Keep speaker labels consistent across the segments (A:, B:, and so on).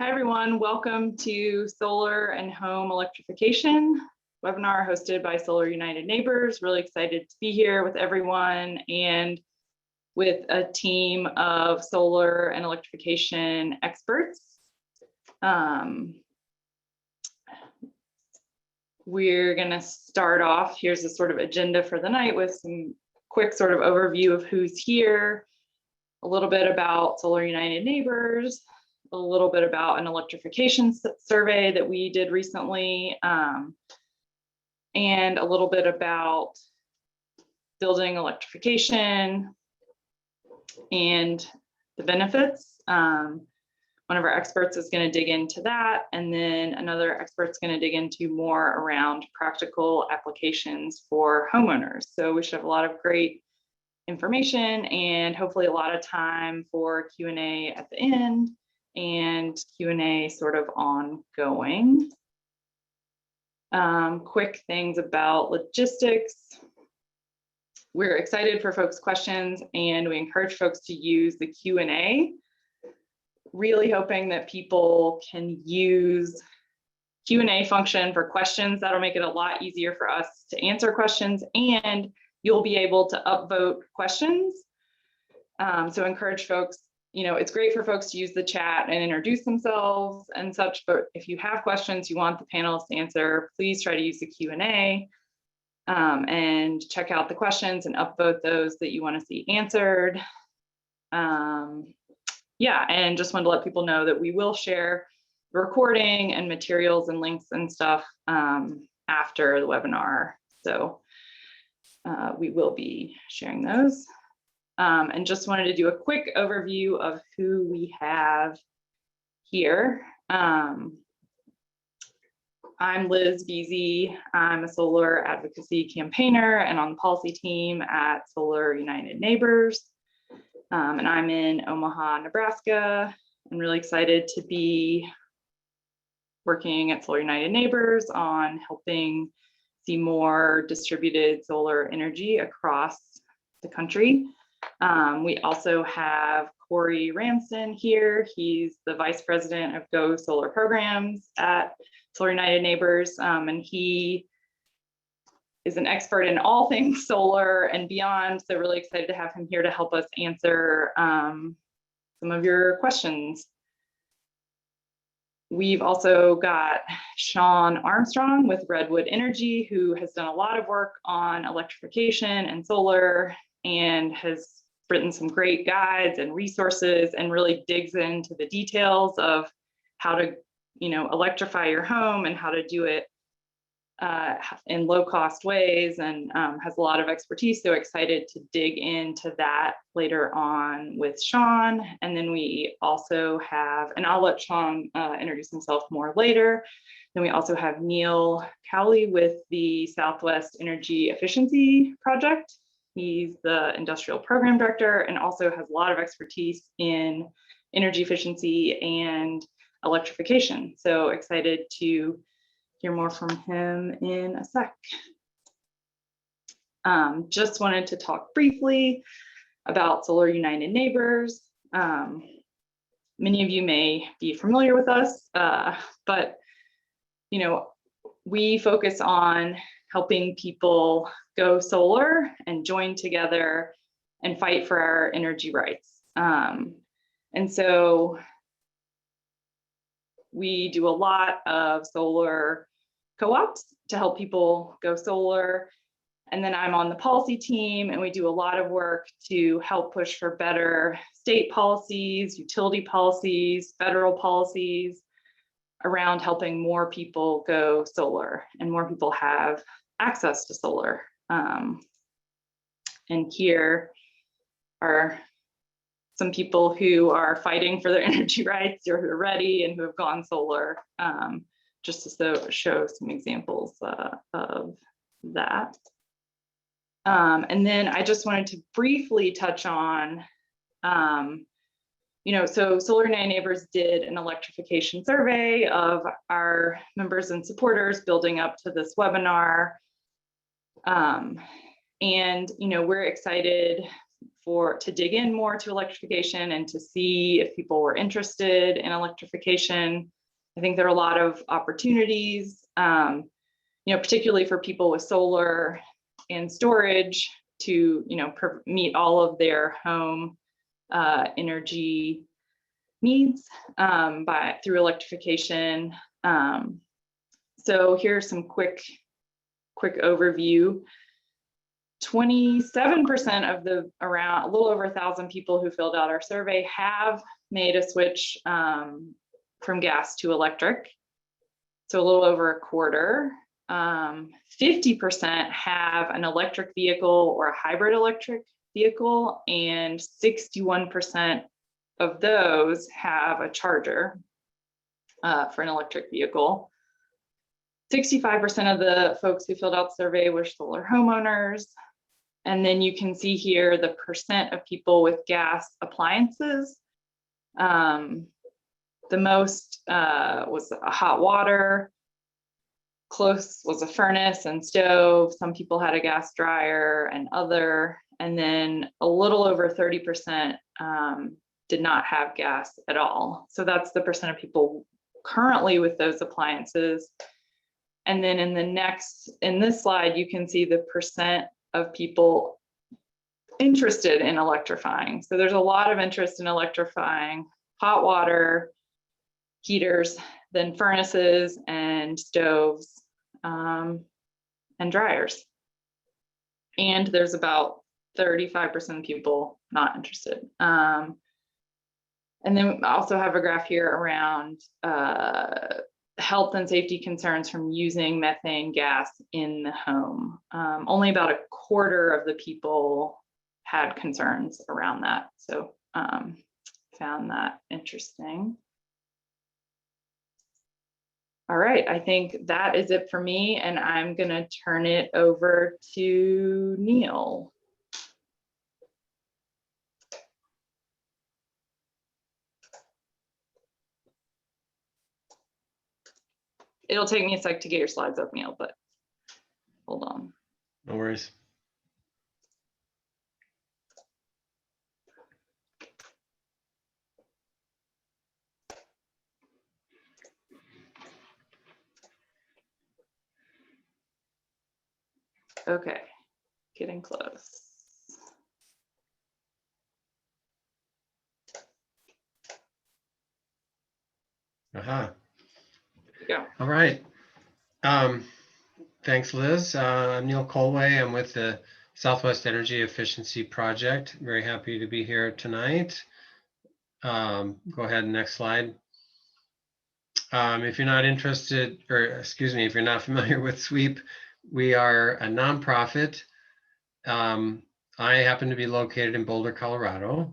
A: Hi, everyone. Welcome to Solar and Home Electrification webinar hosted by Solar United Neighbors. Really excited to be here with everyone and with a team of solar and electrification experts. We're going to start off. Here's a sort of agenda for the night with some quick sort of overview of who's here, a little bit about Solar United Neighbors, a little bit about an electrification survey that we did recently, and a little bit about building electrification and the benefits. One of our experts is going to dig into that, and then another expert's going to dig into more around practical applications for homeowners. So we should have a lot of great information and hopefully a lot of time for Q&A at the end, and Q&A sort of ongoing. Quick things about logistics. We're excited for folks' questions, and we encourage folks to use the Q&A. Really hoping that people can use Q&A function for questions. That'll make it a lot easier for us to answer questions, and you'll be able to upvote questions. So encourage folks, it's great for folks to use the chat and introduce themselves and such, but if you have questions you want the panelists to answer, please try to use the Q&A and check out the questions and upvote those that you want to see answered. Yeah, and just wanted to let people know that we will share the recording and materials and links and stuff after the webinar. So we will be sharing those. And just wanted to do a quick overview of who we have here. I'm Liz Veazey. I'm a solar advocacy campaigner and on the policy team at Solar United Neighbors. And I'm in Omaha, Nebraska. I'm really excited to be working at Solar United Neighbors on helping see more distributed solar energy across the country. We also have Corey Ramsden here. He's the Vice President of Go Solar Programs at Solar United Neighbors, and he is an expert in all things solar and beyond. So really excited to have him here to help us answer some of your questions. We've also got Sean Armstrong with Redwood Energy, who has done a lot of work on electrification and solar and has written some great guides and resources and really digs into the details of how to, electrify your home and how to do it in low-cost ways, and has a lot of expertise. So excited to dig into that later on with Sean. And then we also have, and I'll let Sean introduce himself more later. Then we also have Neil Cowley with the Southwest Energy Efficiency Project. He's the industrial program director and also has a lot of expertise in energy efficiency and electrification. So excited to hear more from him in a sec. Just wanted to talk briefly about Solar United Neighbors. Many of you may be familiar with us, but we focus on helping people go solar and join together and fight for our energy rights. And so we do a lot of solar co-ops to help people go solar. And then I'm on the policy team, and we do a lot of work to help push for better state policies, utility policies, federal policies around helping more people go solar and more people have access to solar. And here are some people who are fighting for their energy rights or who are ready and who have gone solar, just to show some examples of that. And then I just wanted to briefly touch on, so Solar United Neighbors did an electrification survey of our members and supporters building up to this webinar. And we're excited to dig in more to electrification and to see if people were interested in electrification. I think there are a lot of opportunities, particularly for people with solar and storage to, meet all of their home energy needs through electrification. So here's some quick overview. 27% of the around a little over 1,000 people who filled out our survey have made a switch from gas to electric. So a little over a quarter. 50% have an electric vehicle or a hybrid electric vehicle, and 61% of those have a charger for an electric vehicle. 65% of the folks who filled out the survey were solar homeowners. And then you can see here the percent of people with gas appliances. The most was a hot water, close was a furnace and stove. Some people had a gas dryer and other, and then a little over 30% did not have gas at all. So that's the percent of people currently with those appliances. And then in this slide, you can see the percent of people interested in electrifying. So there's a lot of interest in electrifying hot water, heaters, then furnaces and stoves and dryers. And there's about 35% of people not interested. And then I also have a graph here around health and safety concerns from using methane gas in the home. Only about a quarter of the people had concerns around that. So found that interesting. All right, I think that is it for me, and I'm gonna turn it over to Neil. It'll take me a sec to get your slides up, Neil, but hold on.
B: No worries.
A: Okay, getting close. Yeah.
B: All right. Thanks, Liz. I'm Neil Kolwey. I'm with the Southwest Energy Efficiency Project. Very happy to be here tonight. Go ahead, next slide. If you're not interested, or excuse me, if you're not familiar with SWEEP, we are a nonprofit. I happen to be located in Boulder, Colorado,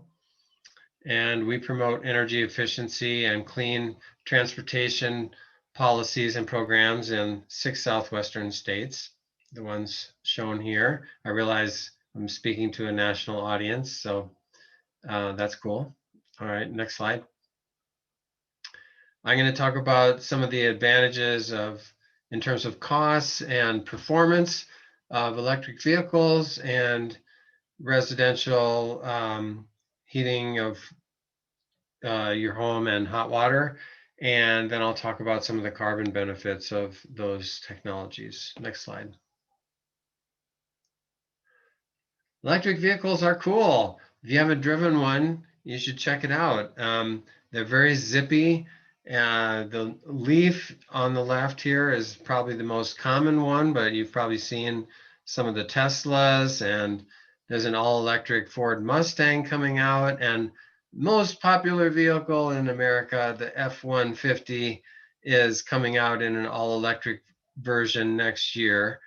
B: and we promote energy efficiency and clean transportation policies and programs in 6 southwestern states, the ones shown here. I realize I'm speaking to a national audience, so that's cool. All right, next slide. I'm going to talk about some of the advantages in terms of costs and performance of electric vehicles and residential heating of your home and hot water. And then I'll talk about some of the carbon benefits of those technologies. Next slide. Electric vehicles are cool. If you haven't driven one, you should check it out. They're very zippy. The Leaf on the left here is probably the most common one, but you've probably seen some of the Teslas, and there's an all-electric Ford Mustang coming out, and most popular vehicle in America, the F-150, is coming out in an all-electric version next year.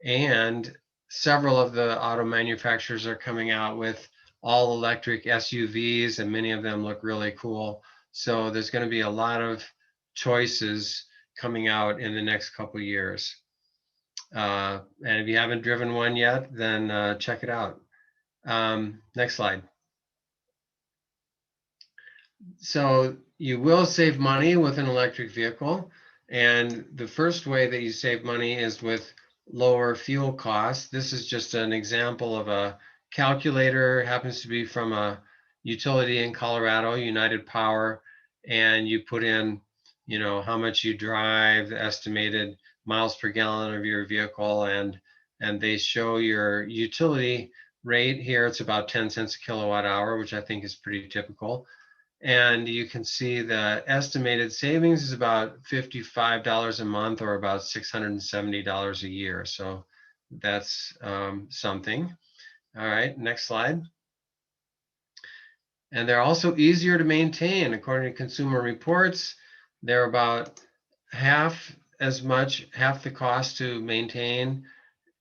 B: And several of the auto manufacturers are coming out with all-electric SUVs, and many of them look really cool. So there's going to be a lot of choices coming out in the next couple of years. And if you haven't driven one yet, then check it out. Next slide. So you will save money with an electric vehicle. And the first way that you save money is with lower fuel costs. This is just an example of a calculator happens to be from a utility in Colorado, United Power, and you put in, you know, how much you drive, the estimated miles per gallon of your vehicle, and they show your utility rate here. It's about 10 cents a kilowatt hour, which I think is pretty typical. And you can see the estimated savings is about $55 a month, or about $670 a year. So that's something. All right, next slide. And they're also easier to maintain. According to Consumer Reports, they're about half the cost to maintain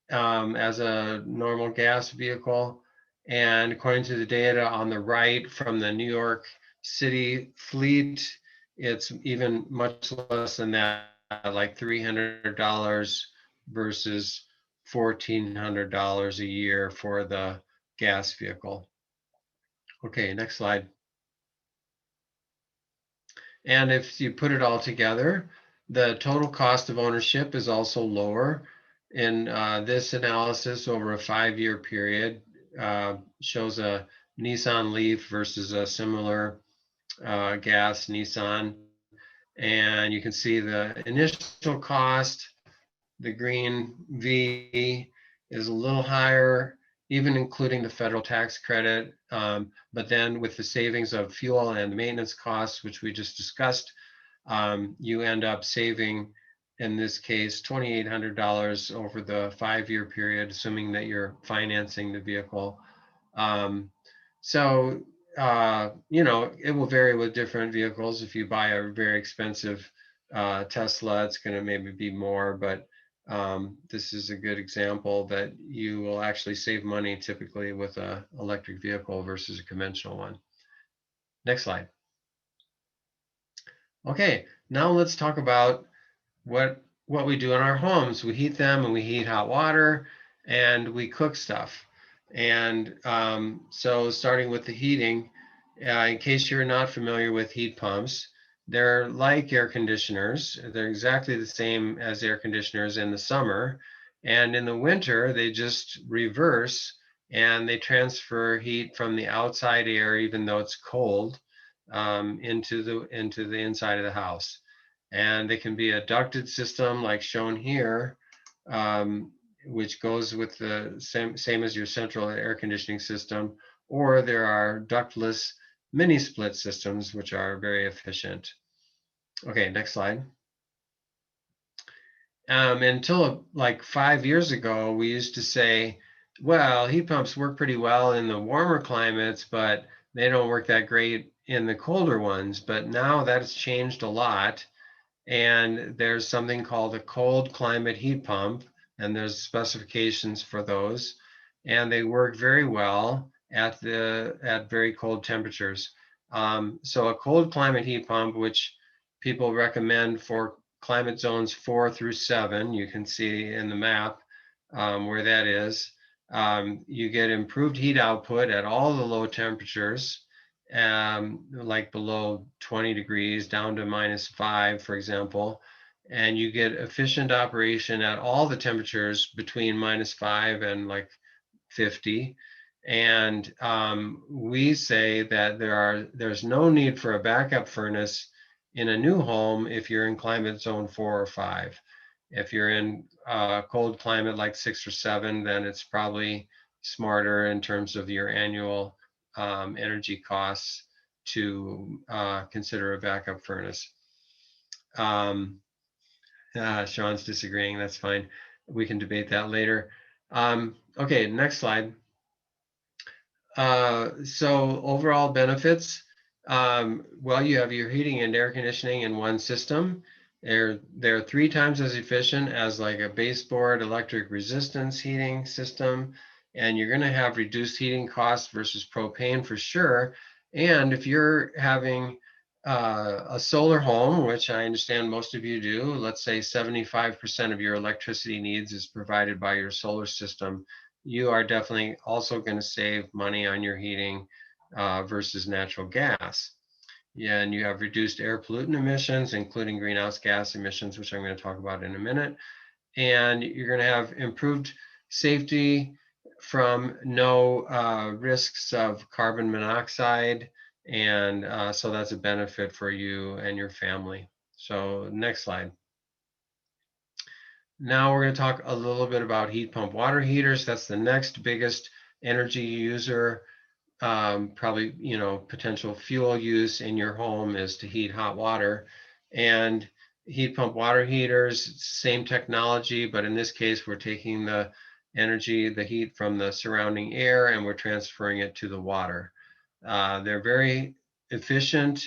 B: as a normal gas vehicle. And according to the data on the right from the New York City fleet, it's even much less than that, like $300 versus $1,400 a year for the gas vehicle. Okay, next slide. And if you put it all together, the total cost of ownership is also lower. In this analysis over a 5-year period, shows a Nissan Leaf versus a similar gas Nissan. And you can see the initial cost, the green V, is a little higher, even including the federal tax credit. But then with the savings of fuel and the maintenance costs, which we just discussed, you end up saving, in this case, $2,800 over the 5-year period, assuming that you're financing the vehicle. So, you know, it will vary with different vehicles. If you buy a very expensive Tesla, it's going to maybe be more, but this is a good example that you will actually save money typically with an electric vehicle versus a conventional one. Next slide. Okay, now let's talk about what we do in our homes. We heat them, and we heat hot water, and we cook stuff. And so starting with the heating, in case you're not familiar with heat pumps, they're like air conditioners. They're exactly the same as air conditioners in the summer. And in the winter, they just reverse, and they transfer heat from the outside air, even though it's cold, into the inside of the house. And they can be a ducted system like shown here, which goes with the same as your central air conditioning system, or there are ductless mini split systems, which are very efficient. Okay, next slide. Until like 5 years ago, we used to say, well, heat pumps work pretty well in the warmer climates, but they don't work that great in the colder ones. But now that's changed a lot. And there's something called a cold climate heat pump, and there's specifications for those, and they work very well at very cold temperatures. So a cold climate heat pump, which people recommend for climate zones 4 through 7, you can see in the map where that is. You get improved heat output at all the low temperatures, like below 20 degrees down to -5, for example, and you get efficient operation at all the temperatures between -5 and like 50. And we say that there's no need for a backup furnace in a new home if you're in climate zone 4 or 5. If you're in cold climate like 6 or 7, then it's probably smarter in terms of your annual energy costs to consider a backup furnace. Sean's disagreeing, that's fine. We can debate that later. Okay, next slide. So overall benefits, well, you have your heating and air conditioning in one system. They're 3 times as efficient as like a baseboard electric resistance heating system, and you're going to have reduced heating costs versus propane for sure. And if you're having a solar home, which I understand most of you do, let's say 75% of your electricity needs is provided by your solar system, you are definitely also going to save money on your heating versus natural gas. Yeah, and you have reduced air pollutant emissions, including greenhouse gas emissions, which I'm going to talk about in a minute. And you're going to have improved safety from no risks of carbon monoxide. And so that's a benefit for you and your family. So next slide. Now we're going to talk a little bit about heat pump water heaters. That's the next biggest energy user. Probably, you know, potential fuel use in your home is to heat hot water. And heat pump water heaters, same technology, but in this case, we're taking the energy, the heat from the surrounding air, and we're transferring it to the water. They're very efficient,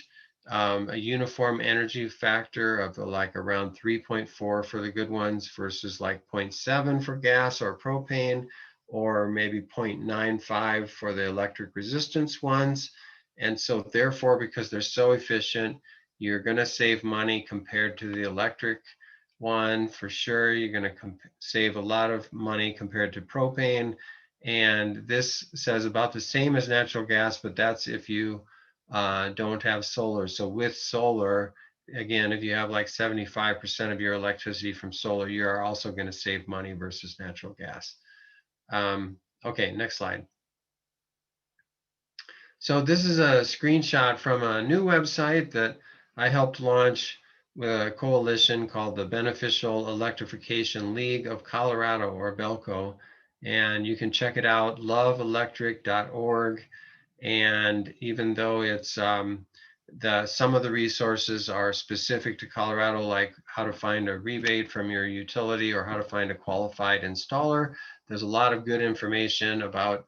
B: a uniform energy factor of like around 3.4 for the good ones versus like 0.7 for gas or propane, or maybe 0.95 for the electric resistance ones. And so therefore, because they're so efficient, you're going to save money compared to the electric one for sure. You're going to save a lot of money compared to propane. And this says about the same as natural gas, but that's if you don't have solar. So with solar, again, if you have like 75% of your electricity from solar, you are also going to save money versus natural gas. Okay, next slide. So this is a screenshot from a new website that I helped launch with a coalition called the Beneficial Electrification League of Colorado, or BELCO. And you can check it out, loveelectric.org. And even though it's some of the resources are specific to Colorado, like how to find a rebate from your utility or how to find a qualified installer, there's a lot of good information about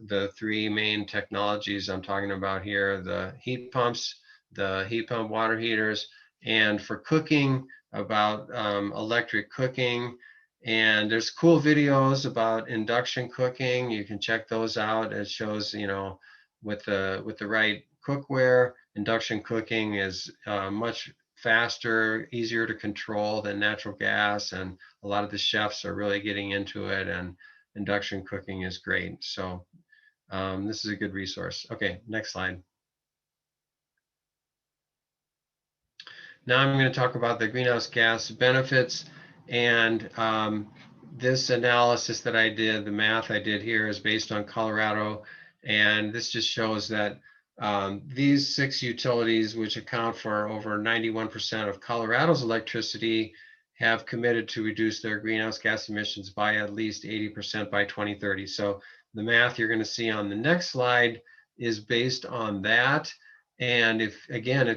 B: the three main technologies I'm talking about here: the heat pumps, the heat pump water heaters, and for cooking, about electric cooking. And there's cool videos about induction cooking. You can check those out. It shows, you know, with the right cookware, induction cooking is much faster, easier to control than natural gas, and a lot of the chefs are really getting into it, and induction cooking is great. So this is a good resource. Okay, next slide. Now I'm going to talk about the greenhouse gas benefits, and this analysis that I did, the math I did here, is based on Colorado, and this just shows that these 6 utilities, which account for over 91% of Colorado's electricity, have committed to reduce their greenhouse gas emissions by at least 80% by 2030. So the math you're going to see on the next slide is based on that. And if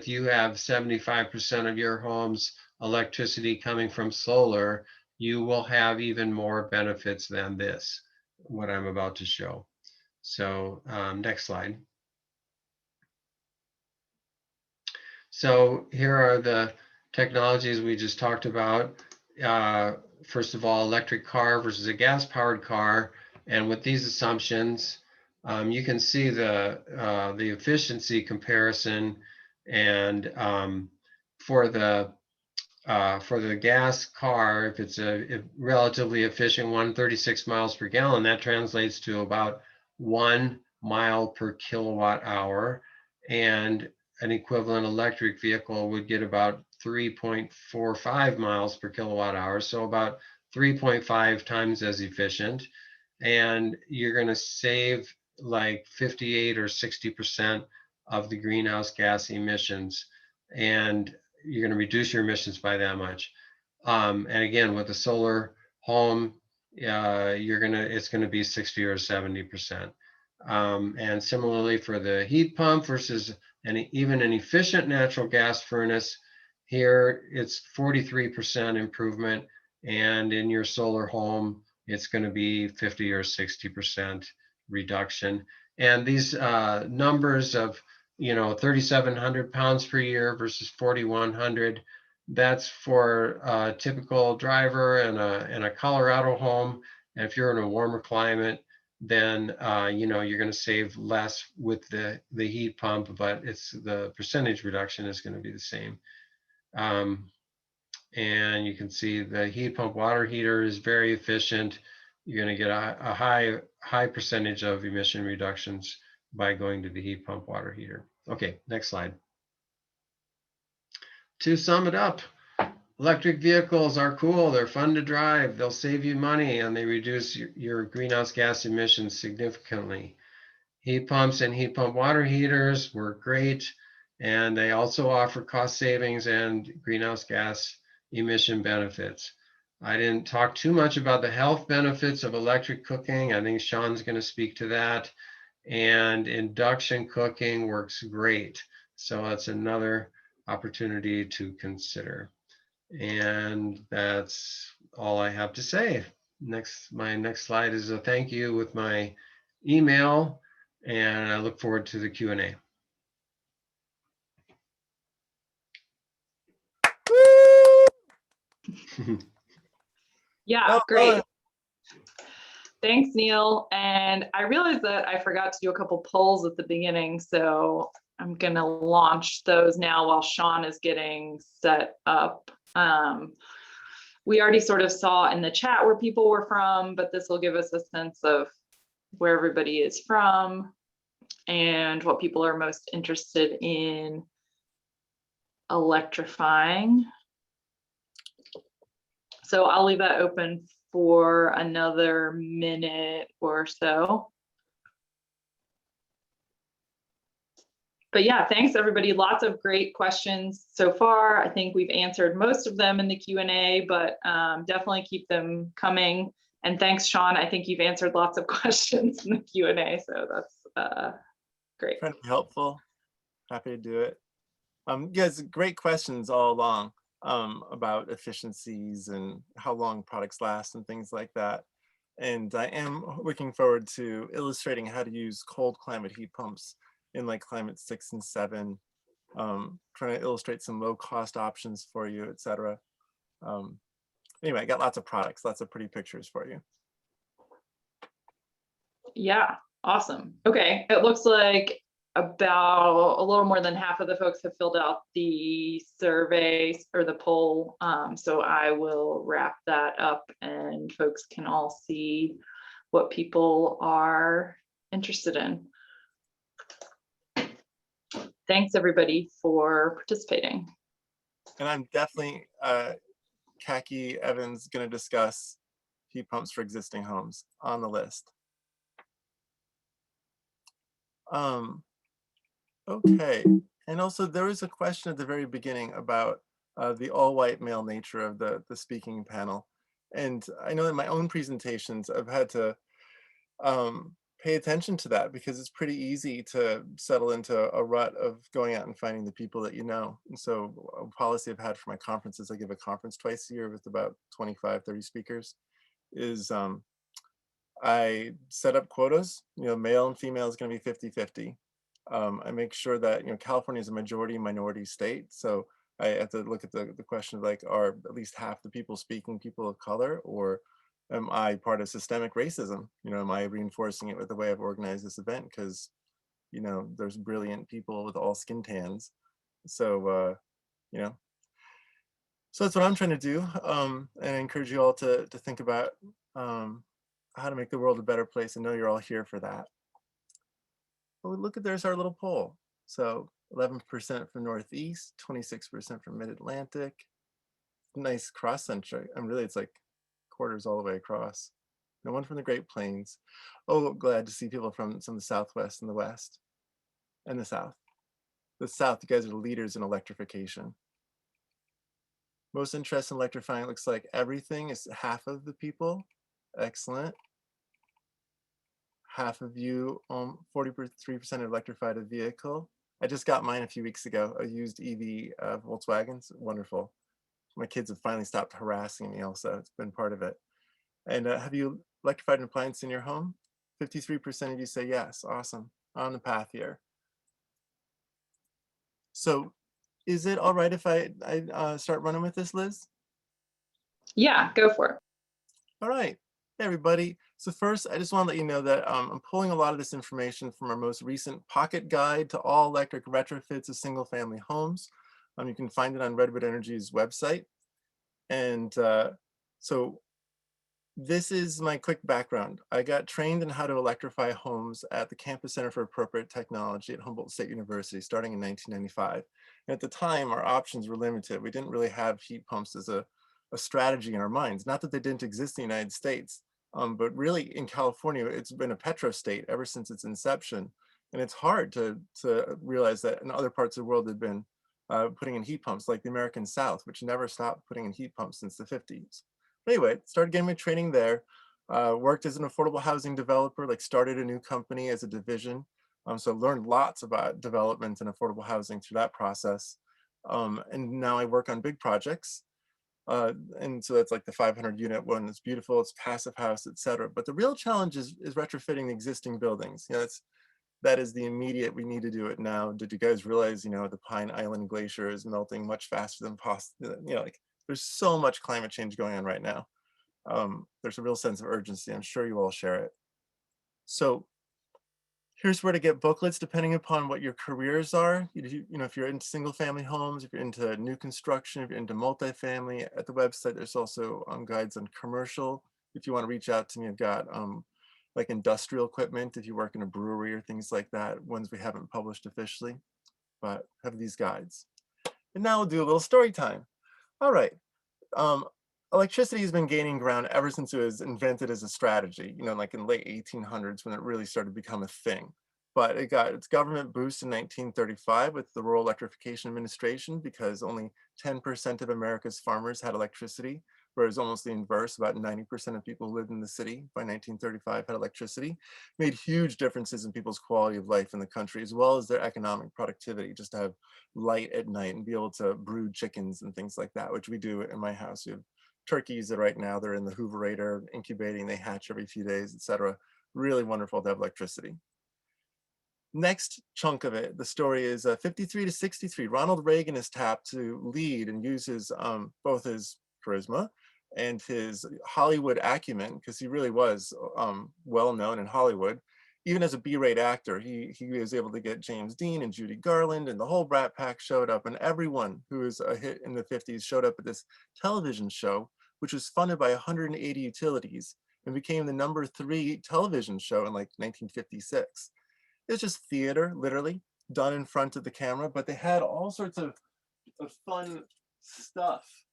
B: you have 75% of your home's electricity coming from solar, you will have even more benefits than this, what I'm about to show. So next slide. So here are the technologies we just talked about. First of all, electric car versus a gas-powered car. And with these assumptions, you can see the efficiency comparison. And for the gas car, if it's a relatively efficient one, 36 miles per gallon, that translates to about 1 mile per kilowatt hour. And an equivalent electric vehicle would get about 3.45 miles per kilowatt hour, so about 3.5 times as efficient. And you're going to save like 58 or 60% of the greenhouse gas emissions, and you're going to reduce your emissions by that much. And again, with a solar home, it's going to be 60 or 70%. And similarly for the heat pump versus even an efficient natural gas furnace, here it's 43% improvement, and in your solar home, it's going to be 50 or 60% reduction. And these numbers of, 3,700 pounds per year versus 4,100, that's for a typical driver in a Colorado home. And if you're in a warmer climate, then you're going to save less with the heat pump, but the percentage reduction is going to be the same. And you can see the heat pump water heater is very efficient. You're going to get a high percentage of emission reductions by going to the heat pump water heater. Okay, next slide. To sum it up, Electric vehicles are cool. They're fun to drive. They'll save you money and they reduce your greenhouse gas emissions significantly. Heat pumps and heat pump water heaters were great. And they also offer cost savings and greenhouse gas emission benefits. I didn't talk too much about the health benefits of electric cooking. I think Sean's going to speak to that. And induction cooking works great. So that's another opportunity to consider. And that's all I have to say. My next slide is a thank you with my email, and I look forward to the Q&A.
A: Yeah, great. Thanks, Neil. And I realized that I forgot to do a couple polls at the beginning, so I'm going to launch those now while Sean is getting set up. We already sort of saw in the chat where people were from, but this will give us a sense of where everybody is from and what people are most interested in electrifying. So I'll leave that open for another minute or so. But yeah, thanks everybody. Lots of great questions so far. I think we've answered most of them in the Q&A, but definitely keep them coming. And thanks, Sean. I think you've answered lots of questions in the Q&A, so that's great.
C: Trying to be helpful. Happy to do it. Yes, great questions all along about efficiencies and how long products last and things like that. And I am looking forward to illustrating how to use cold climate heat pumps in like climate 6 and 7, trying to illustrate some low cost options for you, etc. Anyway, I got lots of products, lots of pretty pictures for you.
A: Yeah, awesome. Okay, it looks like about a little more than half of the folks have filled out the survey or the poll. So I will wrap that up and folks can all see what people are interested in. Thanks everybody for participating.
C: And I'm definitely, Kaki Evans gonna discuss heat pumps for existing homes on the list. Okay, and also there was a question at the very beginning about the all-white male nature of the speaking panel. And I know in my own presentations, I've had to pay attention to that because it's pretty easy to settle into a rut of going out and finding the people that you know. And so a policy I've had for my conferences, I give a conference twice a year with about 25, 30 speakers, is I set up quotas, male and female is gonna be 50-50. I make sure that, California is a majority minority state. So I have to look at the question of like, are at least half the people speaking people of color, or am I part of systemic racism? Am I reinforcing it with the way I've organized this event? Because, there's brilliant people with all skin tans. So, so that's what I'm trying to do. And I encourage you all to think about how to make the world a better place. I know you're all here for that. But look at, there's our little poll. So 11% from Northeast, 26% from Mid-Atlantic. Nice cross section. Really, it's like quarters all the way across. No one from the Great Plains. Oh, glad to see people from some of the Southwest and the West and the South. The South, you guys are the leaders in electrification. Most interest in electrifying, looks like everything is half of the people. Excellent. Half of you, 43% electrified a vehicle. I just got mine a few weeks ago, a used EV Volkswagen's wonderful. My kids have finally stopped harassing me also. It's been part of it. And have you electrified an appliance in your home? 53% of you say yes. Awesome. On the path here. So is it all right if I start running with this, Liz?
A: Yeah, go for it.
C: All right. Hey, everybody. So first, I just want to let you know that I'm pulling a lot of this information from our most recent pocket guide to all electric retrofits of single family homes. You can find it on Redwood Energy's website. And so this is my quick background. I got trained in how to electrify homes at the Campus Center for Appropriate Technology at Humboldt State University starting in 1995. And at the time, our options were limited. We didn't really have heat pumps as a strategy in our minds. Not that they didn't exist in the United States, but really in California, it's been a petro state ever since its inception. And it's hard to realize that in other parts of the world, they've been putting in heat pumps, like the American South, which never stopped putting in heat pumps since the 50s. Anyway, started getting my training there. Worked as an affordable housing developer, like started a new company as a division. So learned lots about development and affordable housing through that process. And now I work on big projects. And so that's like the 500 unit one. It's beautiful, it's passive house, et cetera. But the real challenge is retrofitting the existing buildings. You know, that is the immediate, we need to do it now. Did you guys realize, you know, the Pine Island Glacier is melting much faster than possible? You know, like there's so much climate change going on right now. There's a real sense of urgency. I'm sure you all share it. So here's where to get booklets depending upon what your careers are. You know, if you're into single family homes, if you're into new construction, if you're into multifamily, at the website, there's also guides on commercial. If you want to reach out to me, I've got like industrial equipment, if you work in a brewery or things like that, ones we haven't published officially, but have these guides. And now we'll do a little story time. All right. Um, Electricity has been gaining ground ever since it was invented as a strategy, you know, like in the late 1800s when it really started to become a thing. But it got its government boost in 1935 with the Rural Electrification Administration because only 10% of America's farmers had electricity, whereas almost the inverse, about 90% of people who lived in the city by 1935 had electricity. Made huge differences in people's quality of life in the country, as well as their economic productivity, just to have light at night and be able to brood chickens and things like that, which we do in my house. We have turkeys that right now they're in the hooverator incubating, they hatch every few days, etc. Really wonderful to have electricity. Next chunk of it, the story is 53 to 63. Ronald Reagan is tapped to lead and uses both his charisma and his Hollywood acumen, because he really was well known in Hollywood. Even as a B-rate actor, he was able to get James Dean and Judy Garland, and the whole Brat Pack showed up, and everyone who was a hit in the 50s showed up at this television show, which was funded by 180 utilities and became the #3 television show in like 1956. It's just theater, literally, done in front of the camera, but they had all sorts of fun stuff.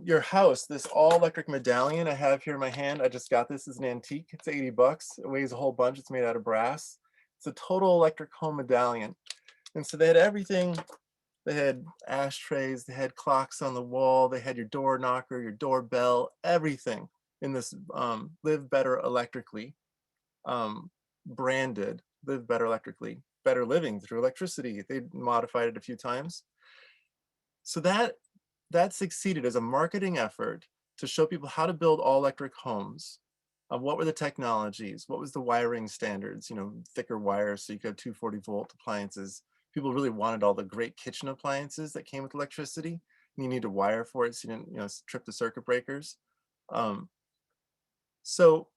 C: Your house, this all electric medallion I have here in my hand, I just got this as an antique. It's 80 bucks. It weighs a whole bunch. It's made out of brass. It's a total electric home medallion. And so they had everything. They had ashtrays, they had clocks on the wall, they had your door knocker, your doorbell, everything in this Live Better Electrically branded, Live Better Electrically, better living through electricity. They modified it a few times. So that succeeded as a marketing effort to show people how to build all electric homes. What were the technologies? What was the wiring standards? You know, thicker wires so you could have 240-volt appliances. People really wanted all the great kitchen appliances that came with electricity. And you need to wire for it so you didn't, you know, trip the circuit breakers. So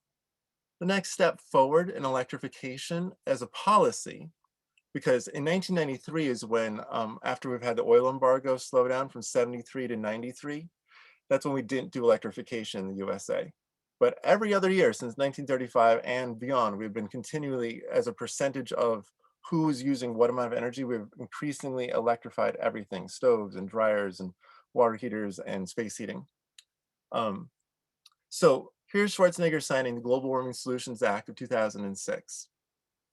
C: the next step forward in electrification as a policy, because in 1993 is when, after we've had the oil embargo slow down from 73 to 93, that's when we didn't do electrification in the USA. But every other year since 1935 and beyond, we've been continually, as a percentage of who's using what amount of energy, we've increasingly electrified everything, stoves and dryers and water heaters and space heating. So here's Schwarzenegger signing the Global Warming Solutions Act of 2006.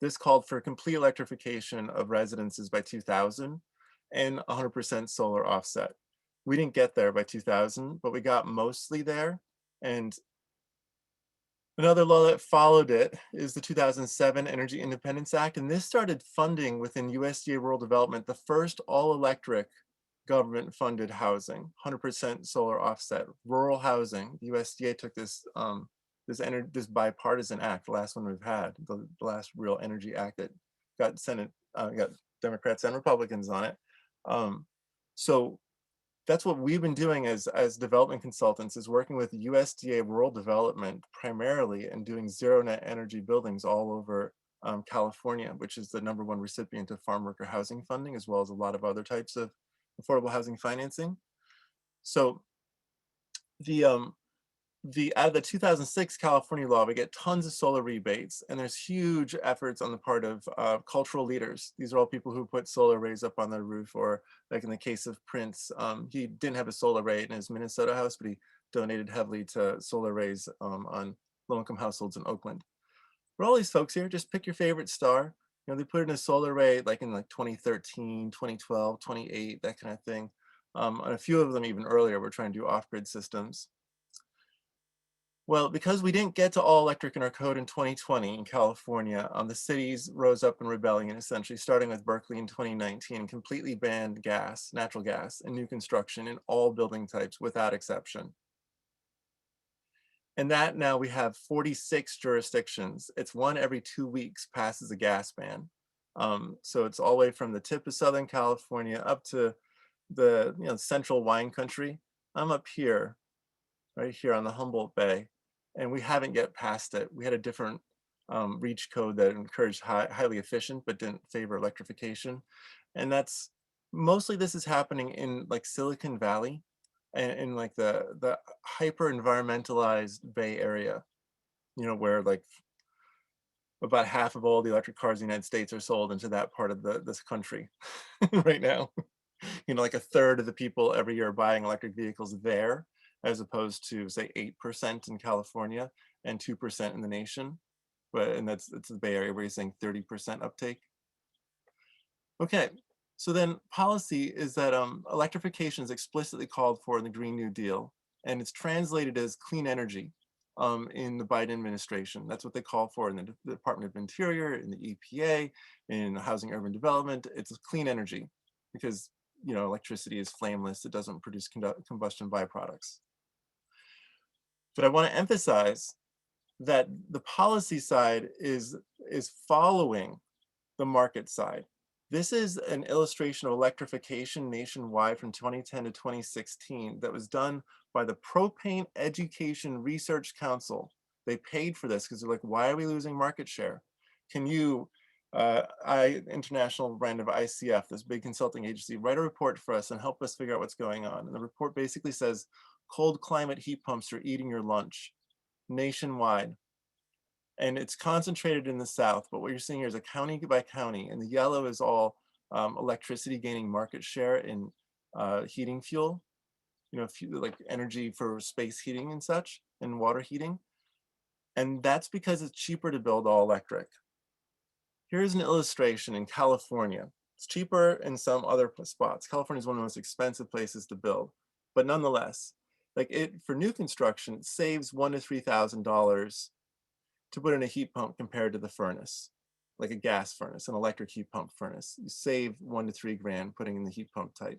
C: This called for complete electrification of residences by 2000 and 100% solar offset. We didn't get there by 2000, but we got mostly there. And another law that followed it is the 2007 Energy Independence Act. And this started funding within USDA Rural Development, the first all-electric government funded housing, 100% solar offset, rural housing. The USDA took this this bipartisan act, the last one we've had, the last real energy act that got Senate, got Democrats and Republicans on it. So that's what we've been doing as development consultants, is working with USDA rural development primarily and doing zero net energy buildings all over California, which is the #1 recipient of farm worker housing funding, as well as a lot of other types of affordable housing financing. So the out of the 2006 California law, we get tons of solar rebates, and there's huge efforts on the part of cultural leaders. These are all people who put solar arrays up on their roof, or like in the case of Prince, he didn't have a solar array in his Minnesota house, but he donated heavily to solar arrays on low-income households in Oakland. For all these folks here, just pick your favorite star. You know, they put in a solar array like in like 2013, 2012, 28, that kind of thing. And a few of them even earlier were trying to do off-grid systems. Well, because we didn't get to all electric in our code in 2020 in California, the cities rose up in rebellion, essentially, starting with Berkeley in 2019, and completely banned gas, natural gas, and new construction in all building types without exception. And that now we have 46 jurisdictions. It's one every 2 weeks passes a gas ban. So it's all the way from the tip of Southern California up to the central wine country. I'm up here, right here on the Humboldt Bay, and we haven't yet passed it. We had a different REACH code that encouraged highly efficient but didn't favor electrification. And that's mostly, this is happening in like Silicon Valley and in like the hyper environmentalized Bay Area, where like about half of all the electric cars in the United States are sold into that part of this country right now. Like a third of the people every year buying electric vehicles there, as opposed to say 8% in California and 2% in the nation. And it's the Bay Area where you're saying 30% uptake. Okay, so then policy is that electrification is explicitly called for in the Green New Deal, and it's translated as clean energy in the Biden administration. That's what they call for in the Department of Interior, in the EPA, in Housing Urban Development. It's clean energy because electricity is flameless. It doesn't produce combustion byproducts. But I want to emphasize that the policy side is following the market side. This is an illustration of electrification nationwide from 2010 to 2016 that was done by the Propane Education Research Council. They paid for this because they're like, why are we losing market share? Can you, international brand of ICF, this big consulting agency, write a report for us and help us figure out what's going on? And the report basically says, cold climate heat pumps are eating your lunch nationwide. And it's concentrated in the South, but what you're seeing here is a county by county, and the yellow is all electricity gaining market share in heating fuel, like energy for space heating and such, and water heating. And that's because it's cheaper to build all electric. Here's an illustration in California. It's cheaper in some other spots. California is one of the most expensive places to build, but nonetheless, for new construction, it saves $1,000 to $3,000 to put in a heat pump compared to the furnace, like a gas furnace, an electric heat pump furnace. You save $1,000 to $3,000 putting in the heat pump type.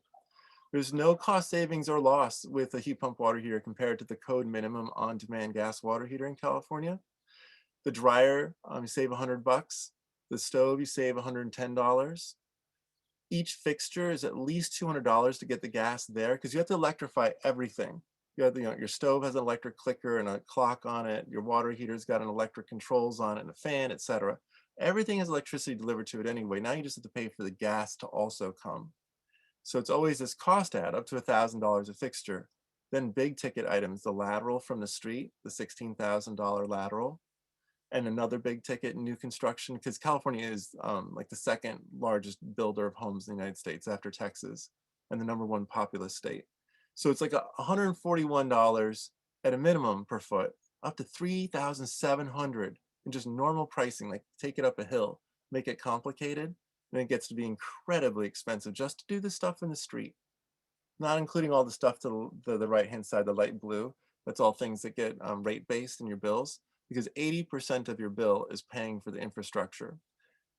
C: There's no cost savings or loss with a heat pump water heater compared to the code minimum on-demand gas water heater in California. The dryer, you save $100. The stove, you save $110. Each fixture is at least $200 to get the gas there, because you have to electrify everything. Your stove has an electric clicker and a clock on it. Your water heater's got an electric controls on it and a fan, etc. Everything has electricity delivered to it anyway. Now you just have to pay for the gas to also come. So it's always this cost add up to $1,000 a fixture. Then big ticket items, the lateral from the street, the $16,000 lateral, and another big ticket in new construction, because California is like the second largest builder of homes in the United States after Texas, and the #1 populous state. So it's like $141 at a minimum per foot, up to $3,700 in just normal pricing, like take it up a hill, make it complicated, and it gets to be incredibly expensive just to do the stuff in the street. Not including all the stuff to the right-hand side, the light blue. That's all things that get rate-based in your bills, because 80% of your bill is paying for the infrastructure.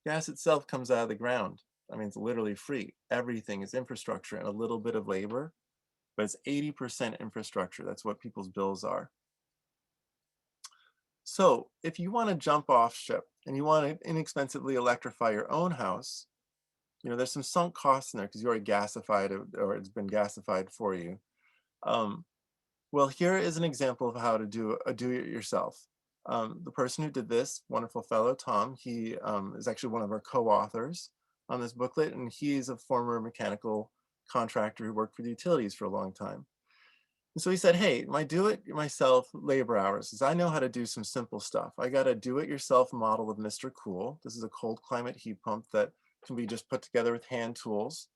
C: Gas itself comes out of the ground. I mean, it's literally free. Everything is infrastructure and a little bit of labor, but it's 80% infrastructure. That's what people's bills are. So if you want to jump off ship and you want to inexpensively electrify your own house, there's some sunk costs in there because you already gasified it, or it's been gasified for you. Well, here is an example of how to do it yourself. The person who did this, wonderful fellow, Tom, he is actually one of our co-authors on this booklet, and he's a former mechanical contractor who worked for the utilities for a long time. And so he said, hey, my do-it-yourself labor hours is I know how to do some simple stuff. I got a do-it-yourself model of Mr. Cool. This is a cold climate heat pump that can be just put together with hand tools.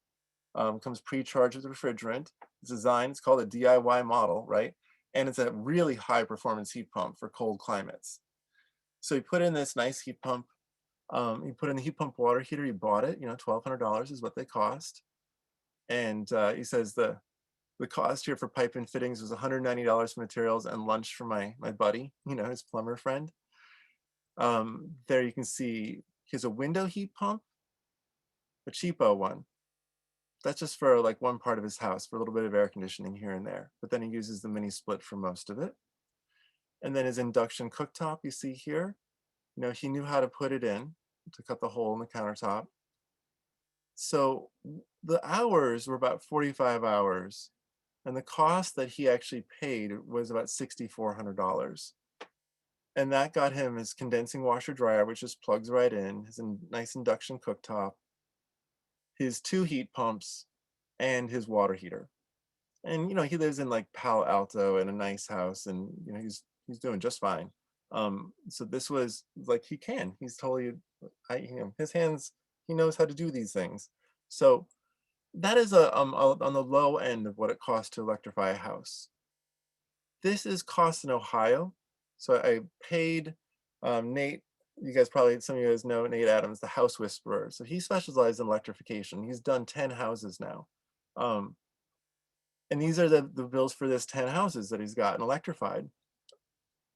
C: Comes pre-charged with refrigerant. It's designed, it's called a DIY model, right? And it's a really high performance heat pump for cold climates. So he put in this nice heat pump. He put in the heat pump water heater. He bought it, $1,200 is what they cost. And he says the cost here for pipe and fittings was $190 for materials and lunch for my buddy, his plumber friend. There you can see he has a window heat pump, a cheapo one. That's just for like one part of his house for a little bit of air conditioning here and there. But then he uses the mini split for most of it. And then his induction cooktop you see here, he knew how to put it in to cut the hole in the countertop. So the hours were about 45 hours. And the cost that he actually paid was about $6,400. And that got him his condensing washer dryer, which just plugs right in, his nice induction cooktop, his 2 heat pumps, and his water heater. And he lives in like Palo Alto in a nice house, and he's doing just fine. So this was like he's totally his hands, he knows how to do these things. So that is on the low end of what it costs to electrify a house. This is cost in Ohio. So I paid Nate, some of you guys know Nate Adams, the house whisperer. So he specializes in electrification. He's done 10 houses now. And these are the bills for this 10 houses that he's gotten electrified.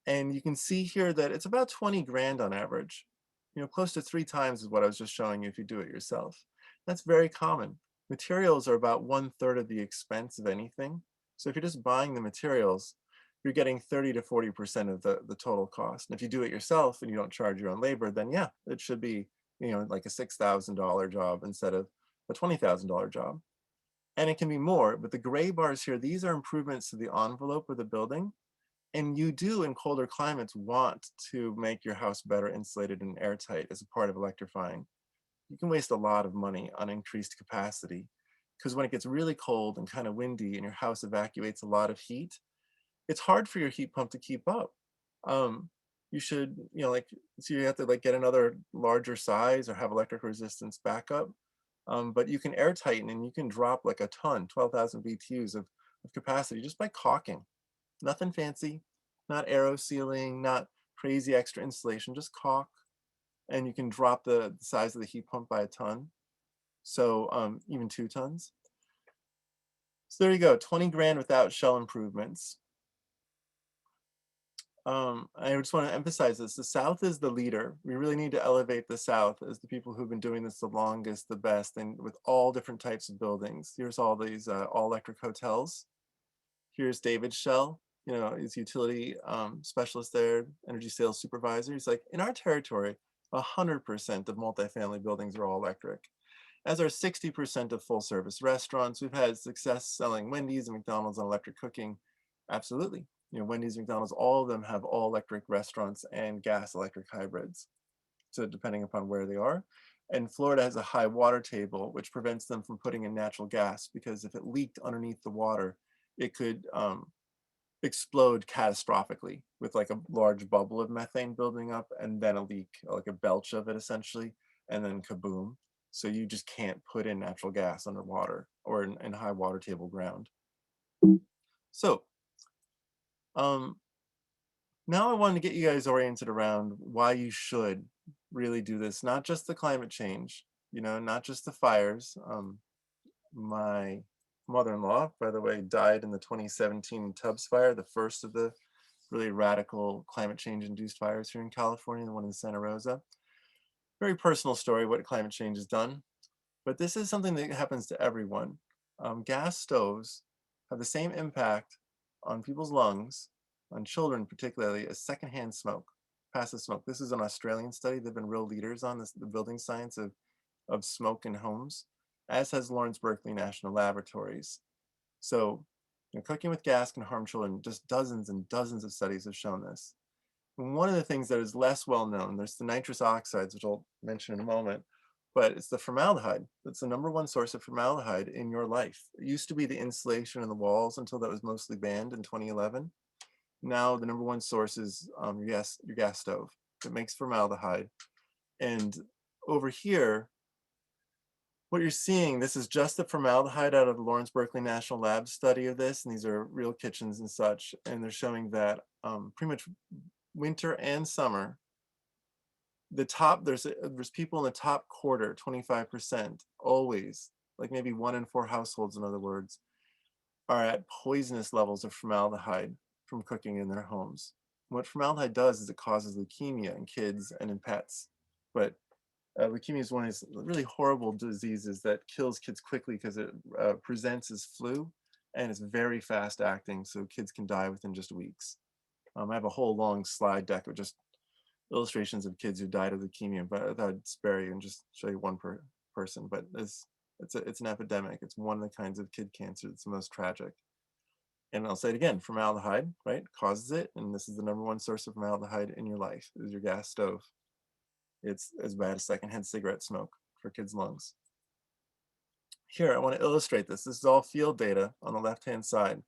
C: And you can see here that it's about 20 grand on average. Close to 3 times is what I was just showing you if you do it yourself. That's very common. Materials are about 1/3 of the expense of anything. So if you're just buying the materials, you're getting 30 to 40% of the total cost. And if you do it yourself and you don't charge your own labor, then yeah, it should be, like a $6,000 job instead of a $20,000 job. And it can be more, but the gray bars here, these are improvements to the envelope of the building. And you do in colder climates want to make your house better insulated and airtight as a part of electrifying. You can waste a lot of money on increased capacity because when it gets really cold and kind of windy and your house evacuates a lot of heat, it's hard for your heat pump to keep up. You should, so you have to like get another larger size or have electric resistance backup. But you can air tighten and you can drop like a ton, 12,000 BTUs of capacity just by caulking. Nothing fancy, not aero sealing, not crazy extra insulation, just caulk. And you can drop the size of the heat pump by a ton. So even 2 tons. So there you go, 20 grand without shell improvements. I just want to emphasize this. The South is the leader. We really need to elevate the South as the people who've been doing this the longest, the best, and with all different types of buildings. Here's all these all-electric hotels. Here's David Shell, he's utility specialist there, energy sales supervisor. He's like, in our territory, 100% of multifamily buildings are all electric, as are 60% of full service restaurants. We've had success selling Wendy's and McDonald's on electric cooking. Absolutely. Wendy's, McDonald's, all of them have all electric restaurants and gas electric hybrids. So depending upon where they are. And Florida has a high water table, which prevents them from putting in natural gas, because if it leaked underneath the water, it could explode catastrophically with like a large bubble of methane building up and then a leak, like a belch of it essentially, and then kaboom. So you just can't put in natural gas underwater or in high water table ground. So now I wanted to get you guys oriented around why you should really do this, not just the climate change, not just the fires. My mother-in-law, by the way, died in the 2017 Tubbs fire, the first of the really radical climate change induced fires here in California, the one in Santa Rosa. Very personal story, what climate change has done. But this is something that happens to everyone. Gas stoves have the same impact on people's lungs, on children particularly, as secondhand smoke, passive smoke. This is an Australian study. They've been real leaders on this, the building science of smoke in homes, as has Lawrence Berkeley National Laboratories. So cooking with gas can harm children. Just dozens and dozens of studies have shown this. And one of the things that is less well known, there's the nitrous oxides, which I'll mention in a moment, but it's the formaldehyde. That's the #1 source of formaldehyde in your life. It used to be the insulation in the walls until that was mostly banned in 2011. Now the #1 source is your gas stove. It makes formaldehyde. And over here, what you're seeing, this is just the formaldehyde out of the Lawrence Berkeley National Lab study of this, and these are real kitchens and such, and they're showing that pretty much winter and summer, there's people in the top quarter, 25%, always, like maybe 1 in 4 households, in other words, are at poisonous levels of formaldehyde from cooking in their homes. What formaldehyde does is it causes leukemia in kids and in pets, but leukemia is one of these really horrible diseases that kills kids quickly because it presents as flu and it's very fast acting, so kids can die within just weeks. I have a whole long slide deck of just illustrations of kids who died of leukemia, but I thought I'd spare you and just show you one person. But it's an epidemic. It's one of the kinds of kid cancer that's the most tragic. And I'll say it again, formaldehyde, right, causes it, and this is the #1 source of formaldehyde in your life, is your gas stove. It's as bad as secondhand cigarette smoke for kids' lungs. Here, I want to illustrate this. This is all field data on the left-hand side.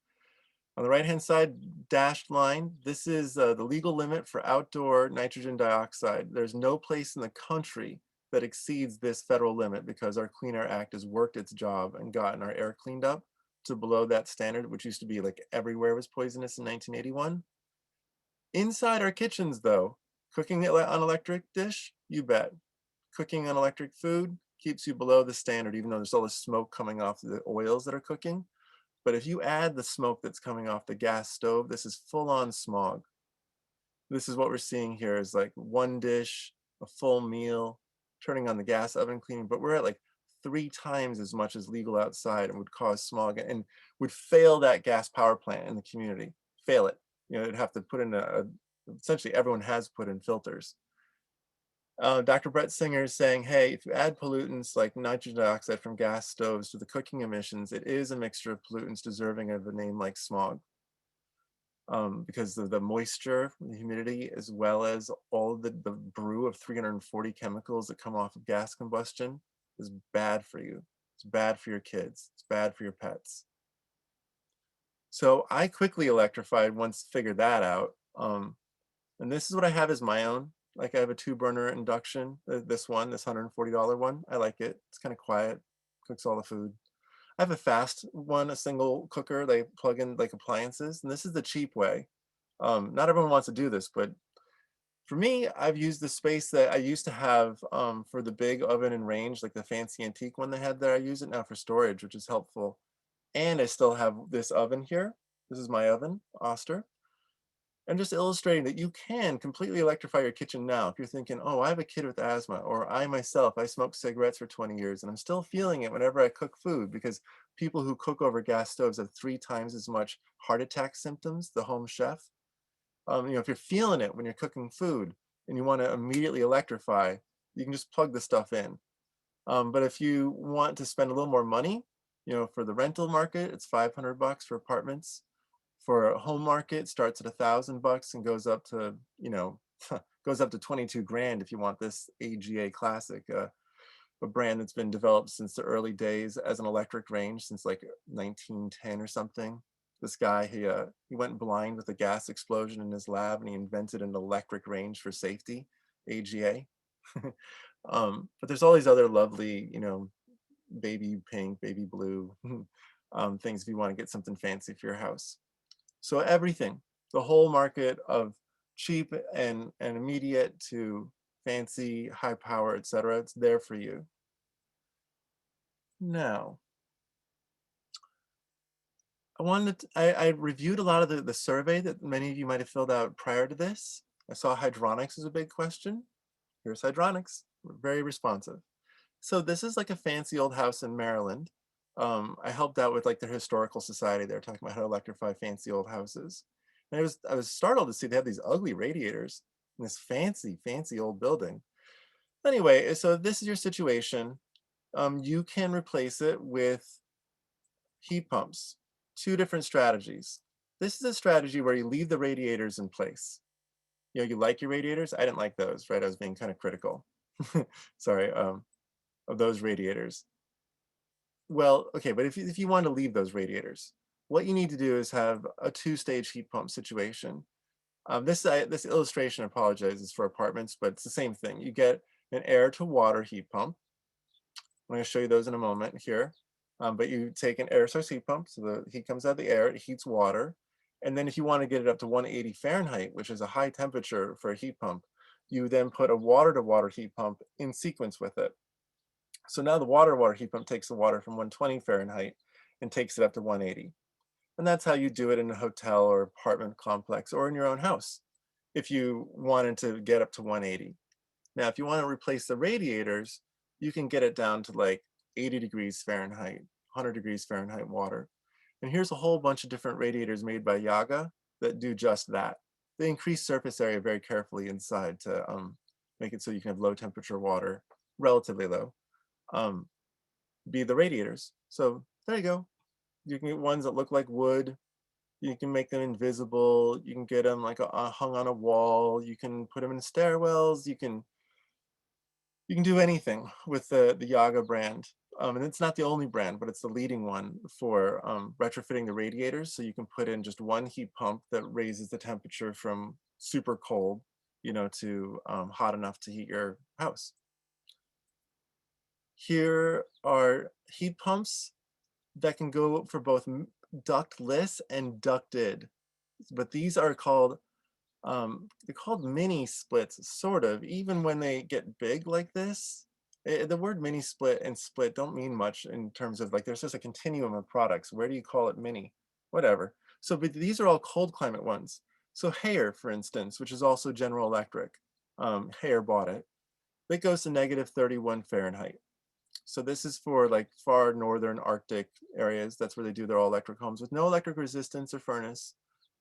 C: On the right-hand side, dashed line, this is the legal limit for outdoor nitrogen dioxide. There's no place in the country that exceeds this federal limit because our Clean Air Act has worked its job and gotten our air cleaned up to below that standard, which used to be like everywhere was poisonous in 1981. Inside our kitchens, though, cooking on electric dish, you bet. Cooking on electric food keeps you below the standard, even though there's all this smoke coming off the oils that are cooking. But if you add the smoke that's coming off the gas stove, this is full-on smog. This is what we're seeing here is like one dish, a full meal, turning on the gas oven cleaning, but we're at like 3 times as much as legal outside and would cause smog and would fail that gas power plant in the community. Fail it. You know, it'd have to put in essentially everyone has put in filters. Dr. Brett Singer is saying, hey, if you add pollutants like nitrogen dioxide from gas stoves to the cooking emissions, it is a mixture of pollutants deserving of a name like smog. Because of the moisture, the humidity, as well as all of the brew of 340 chemicals that come off of gas combustion is bad for you. It's bad for your kids. It's bad for your pets. So I quickly electrified once figured that out. And this is what I have as my own. Like I have a 2-burner induction, this $140 one. I like it. It's kind of quiet, cooks all the food. I have a fast one, a single cooker. They plug in like appliances, and this is the cheap way. Not everyone wants to do this, but for me, I've used the space that I used to have for the big oven and range, like the fancy antique one they had there. I use it now for storage, which is helpful. And I still have this oven here. This is my oven, Oster. I'm just illustrating that you can completely electrify your kitchen now. If you're thinking, oh, I have a kid with asthma, or I myself, I smoked cigarettes for 20 years and I'm still feeling it whenever I cook food, because people who cook over gas stoves have 3 times as much heart attack symptoms, the home chef. If you're feeling it when you're cooking food and you want to immediately electrify, you can just plug the stuff in. But if you want to spend a little more money, for the rental market, it's $500 for apartments. For a home market, starts at $1,000 and goes up to, goes up to 22 grand if you want this AGA Classic, a brand that's been developed since the early days as an electric range since like 1910 or something. This guy, he went blind with a gas explosion in his lab and he invented an electric range for safety, AGA. But there's all these other lovely, baby pink, baby blue things if you want to get something fancy for your house. So everything, the whole market of cheap and immediate to fancy, high power, etc., it's there for you. Now, I reviewed a lot of the survey that many of you might have filled out prior to this. I saw hydronics as a big question. Here's hydronics, very responsive. So this is like a fancy old house in Maryland. I helped out with like their historical society. They were talking about how to electrify fancy old houses. And I was startled to see they have these ugly radiators in this fancy, fancy old building. Anyway, so this is your situation. You can replace it with heat pumps. 2 different strategies. This is a strategy where you leave the radiators in place. You like your radiators? I didn't like those, right? I was being kind of critical. Sorry. of those radiators. Well, okay, but if you want to leave those radiators, what you need to do is have a two-stage heat pump situation. This illustration, I apologize, is for apartments, but it's the same thing. You get an air to water heat pump. I'm going to show you those in a moment here. But you take an air source heat pump, so the heat comes out of the air, it heats water. And then if you want to get it up to 180 Fahrenheit, which is a high temperature for a heat pump, you then put a water to water heat pump in sequence with it. So now the water to water heat pump takes the water from 120 Fahrenheit and takes it up to 180. And that's how you do it in a hotel or apartment complex or in your own house if you wanted to get up to 180. Now, if you want to replace the radiators, you can get it down to like 80 degrees Fahrenheit, 100 degrees Fahrenheit water. And here's a whole bunch of different radiators made by Yaga that do just that. They increase surface area very carefully inside to make it so you can have low temperature water, relatively low, be the radiators. So there you go. You can get ones that look like wood. You can make them invisible. You can get them like hung on a wall. You can put them in stairwells. You can do anything with the Yaga brand. And it's not the only brand, but it's the leading one for retrofitting the radiators. So you can put in just one heat pump that raises the temperature from super cold, to hot enough to heat your house. Here are heat pumps that can go for both ductless and ducted, but these are called they're called mini splits, sort of, even when they get big like this. The word mini split and split don't mean much in terms of like there's just a continuum of products. Where do you call it mini? Whatever. So but these are all cold climate ones. So Haier, for instance, which is also General Electric, Haier bought it. It goes to -31 Fahrenheit. So this is for like far northern Arctic areas. That's where they do their all electric homes with no electric resistance or furnace.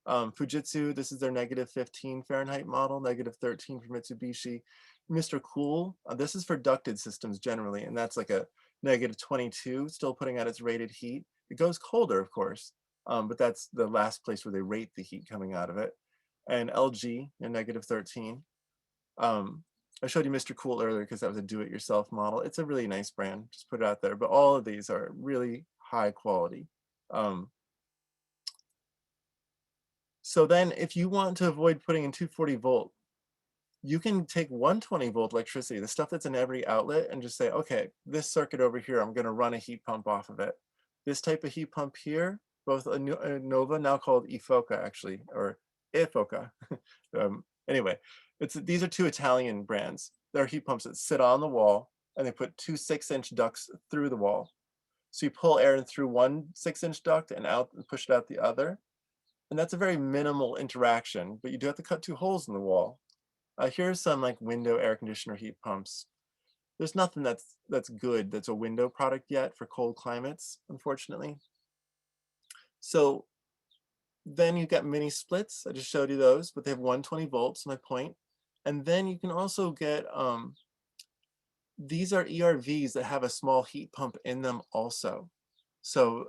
C: Fujitsu, this is their -15 Fahrenheit model, -13 for Mitsubishi. Mr. Cool, this is for ducted systems generally, and that's like a -22, still putting out its rated heat. It goes colder, of course, but that's the last place where they rate the heat coming out of it. And LG, a -13. I showed you Mr. Cool earlier because that was a do-it-yourself model. It's a really nice brand, just put it out there. But all of these are really high quality. So then if you want to avoid putting in 240 volt, you can take 120 volt electricity, the stuff that's in every outlet, and just say, okay, this circuit over here, I'm going to run a heat pump off of it. This type of heat pump here, both a Nova, now called Efoca actually, or Efoca. Anyway, these are two Italian brands. They're heat pumps that sit on the wall, and they put two 6-inch ducts through the wall. So you pull air in through one 6-inch duct and out and push it out the other. And that's a very minimal interaction, but you do have to cut two holes in the wall. Here's some like window air conditioner heat pumps. There's nothing that's good that's a window product yet for cold climates, unfortunately. So then you got mini splits. I just showed you those, but they have 120 volts, my point. And then you can also get, these are ERVs that have a small heat pump in them also. So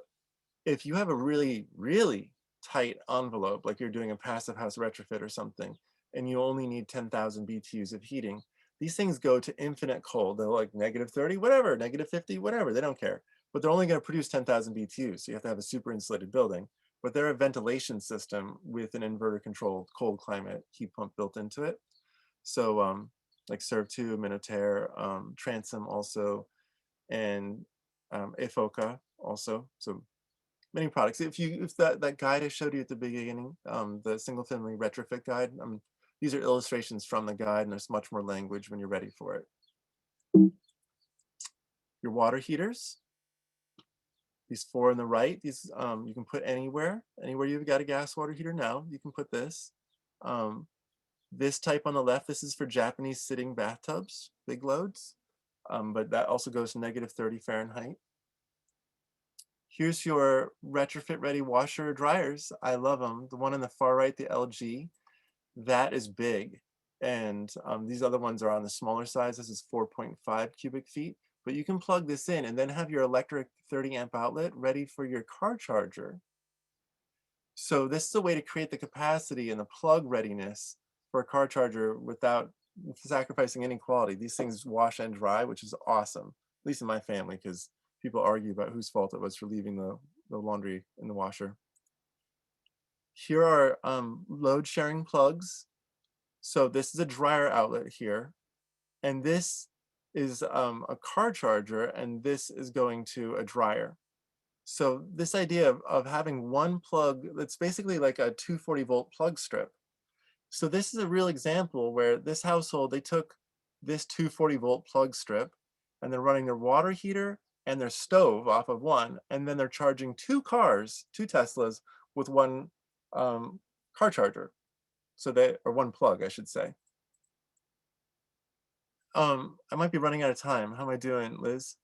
C: if you have a really, really tight envelope, like you're doing a passive house retrofit or something, and you only need 10,000 BTUs of heating, these things go to infinite cold. They're like -30, whatever, -50, whatever, they don't care. But they're only going to produce 10,000 BTUs, so you have to have a super insulated building. But they're a ventilation system with an inverter controlled cold climate heat pump built into it. So like Serv2, Minotaur, Transom also, and Efoca also. So many products. If that guide I showed you at the beginning, the single family retrofit guide, these are illustrations from the guide, and there's much more language when you're ready for it. Your water heaters, these four on the right, these you can put anywhere you've got a gas water heater now, you can put this. This type on the left, this is for Japanese sitting bathtubs, big loads, but that also goes to -30 Fahrenheit. Here's your retrofit ready washer or dryers. I love them. The one on the far right, the LG, that is big. And these other ones are on the smaller size. This is 4.5 cubic feet, but you can plug this in and then have your electric 30 amp outlet ready for your car charger. So this is a way to create the capacity and the plug readiness for a car charger without sacrificing any quality. These things wash and dry, which is awesome. least in my family, because people argue about whose fault it was for leaving the laundry in the washer. Here are load sharing plugs. So this is a dryer outlet here, and this is a car charger, and this is going to a dryer. So this idea of having one plug that's basically like a 240-volt plug strip. So this is a real example where this household, they took this 240-volt plug strip and they're running their water heater and their stove off of one, and then they're charging two cars, two Teslas, with one car charger. So or one plug, I should say. I might be running out of time. How am I doing, Liz?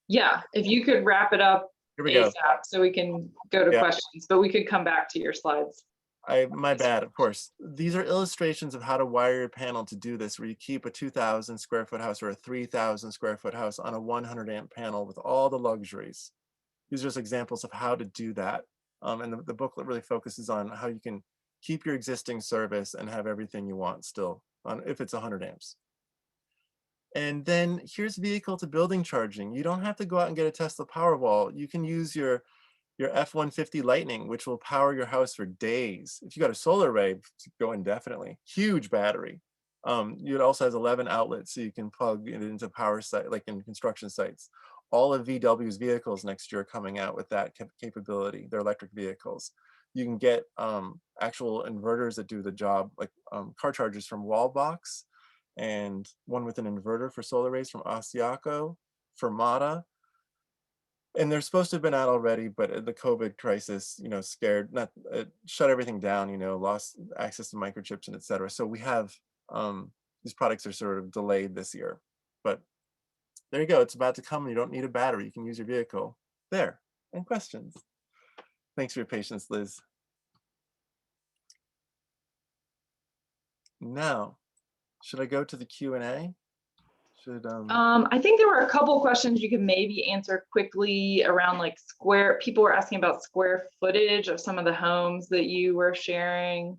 A: Yeah, if you could wrap it up
C: Here we go.
A: ASAP so we can go to
C: Yeah.
A: questions, but we could come back to your slides.
C: My bad, of course. These are illustrations of how to wire your panel to do this, where you keep a 2,000 square foot house or a 3,000 square foot house on a 100 amp panel with all the luxuries. These are just examples of how to do that. And the booklet really focuses on how you can keep your existing service and have everything you want still, if it's 100 amps. And then here's vehicle to building charging. You don't have to go out and get a Tesla Powerwall. You can use your F-150 Lightning, which will power your house for days. If you got a solar array, go indefinitely. Huge battery. It also has 11 outlets, so you can plug it into power site, like in construction sites. All of VW's vehicles next year are coming out with that capability. They're electric vehicles. You can get actual inverters that do the job, like car chargers from Wallbox, and one with an inverter for solar arrays from Asiaco, Fermata. And they're supposed to have been out already, but the COVID crisis, shut everything down, lost access to microchips and et cetera. So we have, these products are sort of delayed this year, but there you go. It's about to come. You don't need a battery. You can use your vehicle there. And questions? Thanks for your patience, Liz. Now, should I go to the Q&A?
A: I think there were a couple questions you could maybe answer quickly around like people were asking about square footage of some of the homes that you were sharing.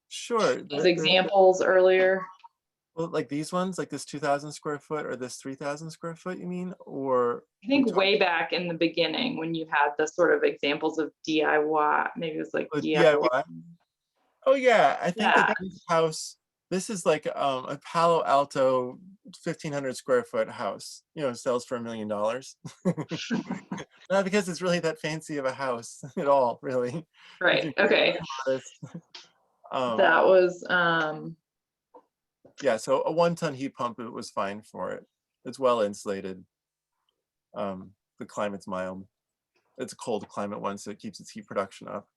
C: Sure.
A: As examples earlier.
C: Well, like these ones, like this 2,000 square foot or this 3,000 square foot, you mean? Or
A: I think way back in the beginning when you had the sort of examples of DIY, maybe it was like DIY.
C: Oh yeah, I think that this house, this is like a Palo Alto 1,500 square foot house, sells for $1 million. Not because it's really that fancy of a house at all, really.
A: Right, okay. That was,
C: yeah, so a 1-ton heat pump, it was fine for it. It's well insulated. The climate's mild. It's a cold climate one, so it keeps its heat production up.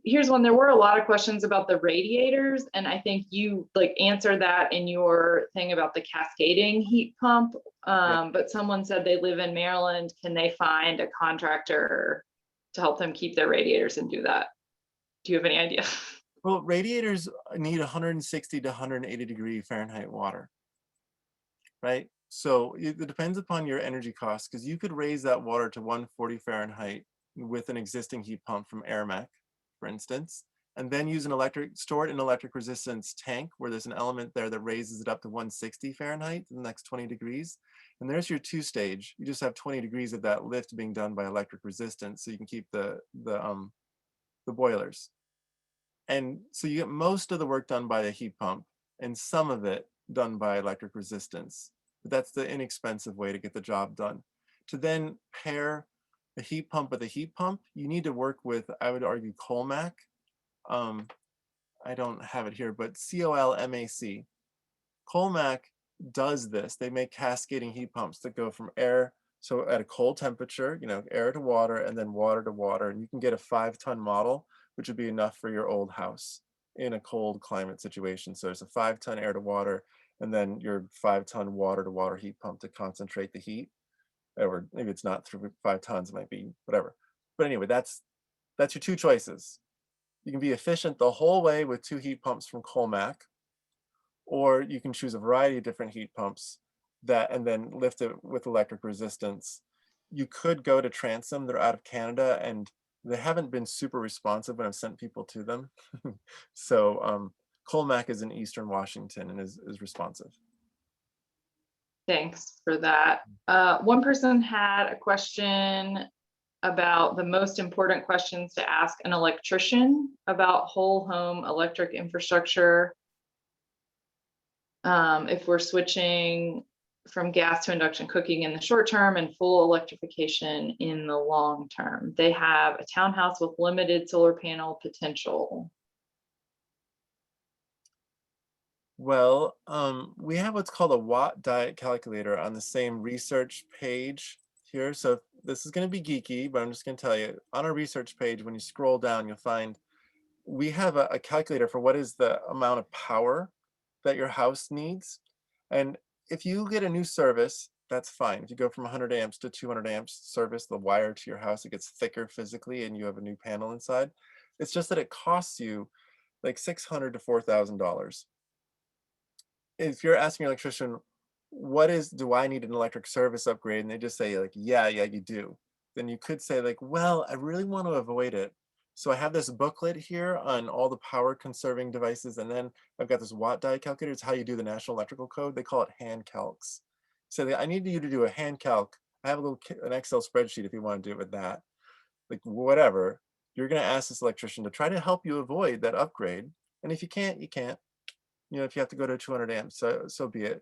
A: Here's one. There were a lot of questions about the radiators, and I think you answered that in your thing about the cascading heat pump. But someone said they live in Maryland. Can they find a contractor to help them keep their radiators and do that? Do you have any idea?
C: Well, radiators need 160 to 180 degree Fahrenheit water, right? So it depends upon your energy costs, because you could raise that water to 140 Fahrenheit with an existing heat pump from Airmec, for instance, and then use store it in an electric resistance tank where there's an element there that raises it up to 160 Fahrenheit in the next 20 degrees. And there's your 2-stage. You just have 20 degrees of that lift being done by electric resistance, so you can keep the boilers. And so you get most of the work done by the heat pump and some of it done by electric resistance. But that's the inexpensive way to get the job done. To then pair a heat pump with a heat pump, you need to work with, I would argue, Kolmac. I don't have it here, but Colmac. Kolmac does this. They make cascading heat pumps that go from air, so at a cold temperature, air to water, and then water to water. And you can get a 5-ton model, which would be enough for your old house in a cold climate situation. So there's a 5-ton air to water, and then your 5-ton water to water heat pump to concentrate the heat. Or maybe it's not through 5 tons, it might be whatever. But anyway, that's your 2 choices. You can be efficient the whole way with 2 heat pumps from Kolmac, or you can choose a variety of different heat pumps and then lift it with electric resistance. You could go to Transom. They're out of Canada, and they haven't been super responsive when I've sent people to them. So Kolmac is in Eastern Washington and is responsive.
A: Thanks for that. One person had a question about the most important questions to ask an electrician about whole home electric infrastructure. If we're switching from gas to induction cooking in the short term and full electrification in the long term. They have a townhouse with limited solar panel potential.
C: Well, we have what's called a watt diet calculator on the same research page here. So this is going to be geeky, but I'm just going to tell you, on our research page, when you scroll down, you'll find we have a calculator for what is the amount of power that your house needs. And if you get a new service, that's fine. If you go from 100 amps to 200 amps service, the wire to your house, it gets thicker physically and you have a new panel inside. It's just that it costs you like $600 to $4,000. If you're asking your electrician, do I need an electric service upgrade? And they just say like, yeah, you do. Then you could say like, well, I really want to avoid it. So I have this booklet here on all the power conserving devices. And then I've got this watt diet calculator. It's how you do the National Electrical Code. They call it hand calcs. So I need you to do a hand calc. I have an Excel spreadsheet if you want to do it with that. Like whatever, you're going to ask this electrician to try to help you avoid that upgrade. And if you can't, you can't. You know, if you have to go to 200 amps, so be it.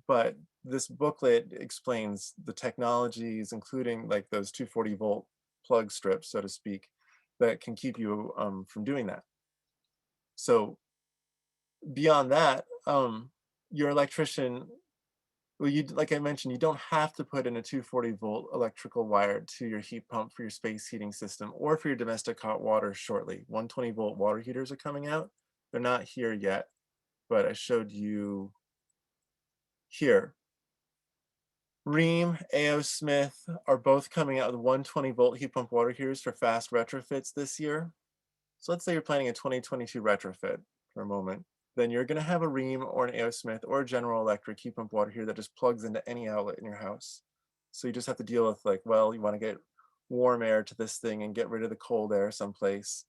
C: But this booklet explains the technologies, including like those 240 volt plug strips, so to speak, that can keep you from doing that. So beyond that, your electrician, well, like I mentioned, you don't have to put in a 240 volt electrical wire to your heat pump for your space heating system or for your domestic hot water shortly. 120 volt water heaters are coming out. They're not here yet, but I showed you here. Rheem, A.O. Smith are both coming out with 120 volt heat pump water heaters for fast retrofits this year. So let's say you're planning a 2022 retrofit for a moment. Then you're going to have a Rheem or an A.O. Smith or a General Electric heat pump water heater that just plugs into any outlet in your house. So you just have to deal with like, well, you want to get warm air to this thing and get rid of the cold air someplace.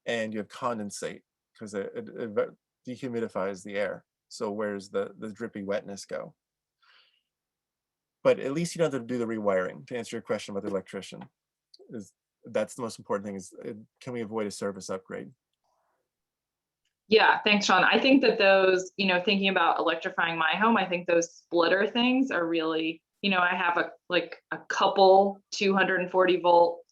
C: And you have condensate because it dehumidifies the air. So where's the drippy wetness go? But at least you don't have to do the rewiring. To answer your question about the electrician, that's the most important thing is, can we avoid a service upgrade?
A: Yeah, thanks, Sean. I think that those, thinking about electrifying my home, I think those splitter things are really, I have a couple 240 volt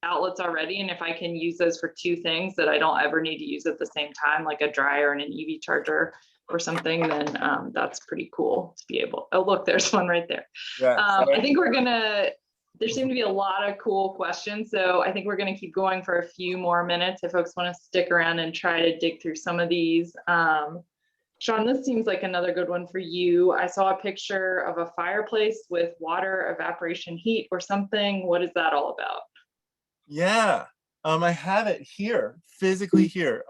A: outlets already. And if I can use those for two things that I don't ever need to use at the same time, like a dryer and an EV charger or something, then that's pretty cool to be able. Oh, look, there's one right there.
C: Yeah,
A: I think there seem to be a lot of cool questions. So I think we're going to keep going for a few more minutes if folks want to stick around and try to dig through some of these. Sean, this seems like another good one for you. I saw a picture of a fireplace with water evaporation heat or something. What is that all about?
C: Yeah, I have it here, physically here.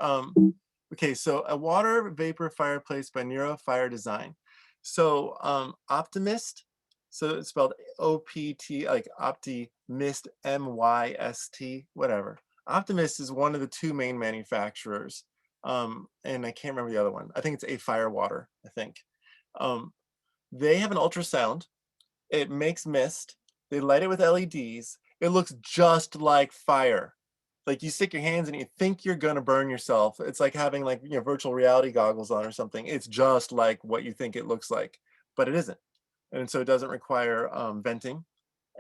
C: Okay, so a water vapor fireplace by Nero Fire Design. So Optimist, so it's spelled O-P-T, like Optimist, M-Y-S-T, whatever. Optimist is one of the two main manufacturers. And I can't remember the other one. I think it's A Firewater, I think. They have an ultrasound. It makes mist. They light it with LEDs. It looks just like fire. Like you stick your hands in it, you think you're gonna burn yourself. It's like having like virtual reality goggles on or something. It's just like what you think it looks like, but it isn't. And so it doesn't require venting,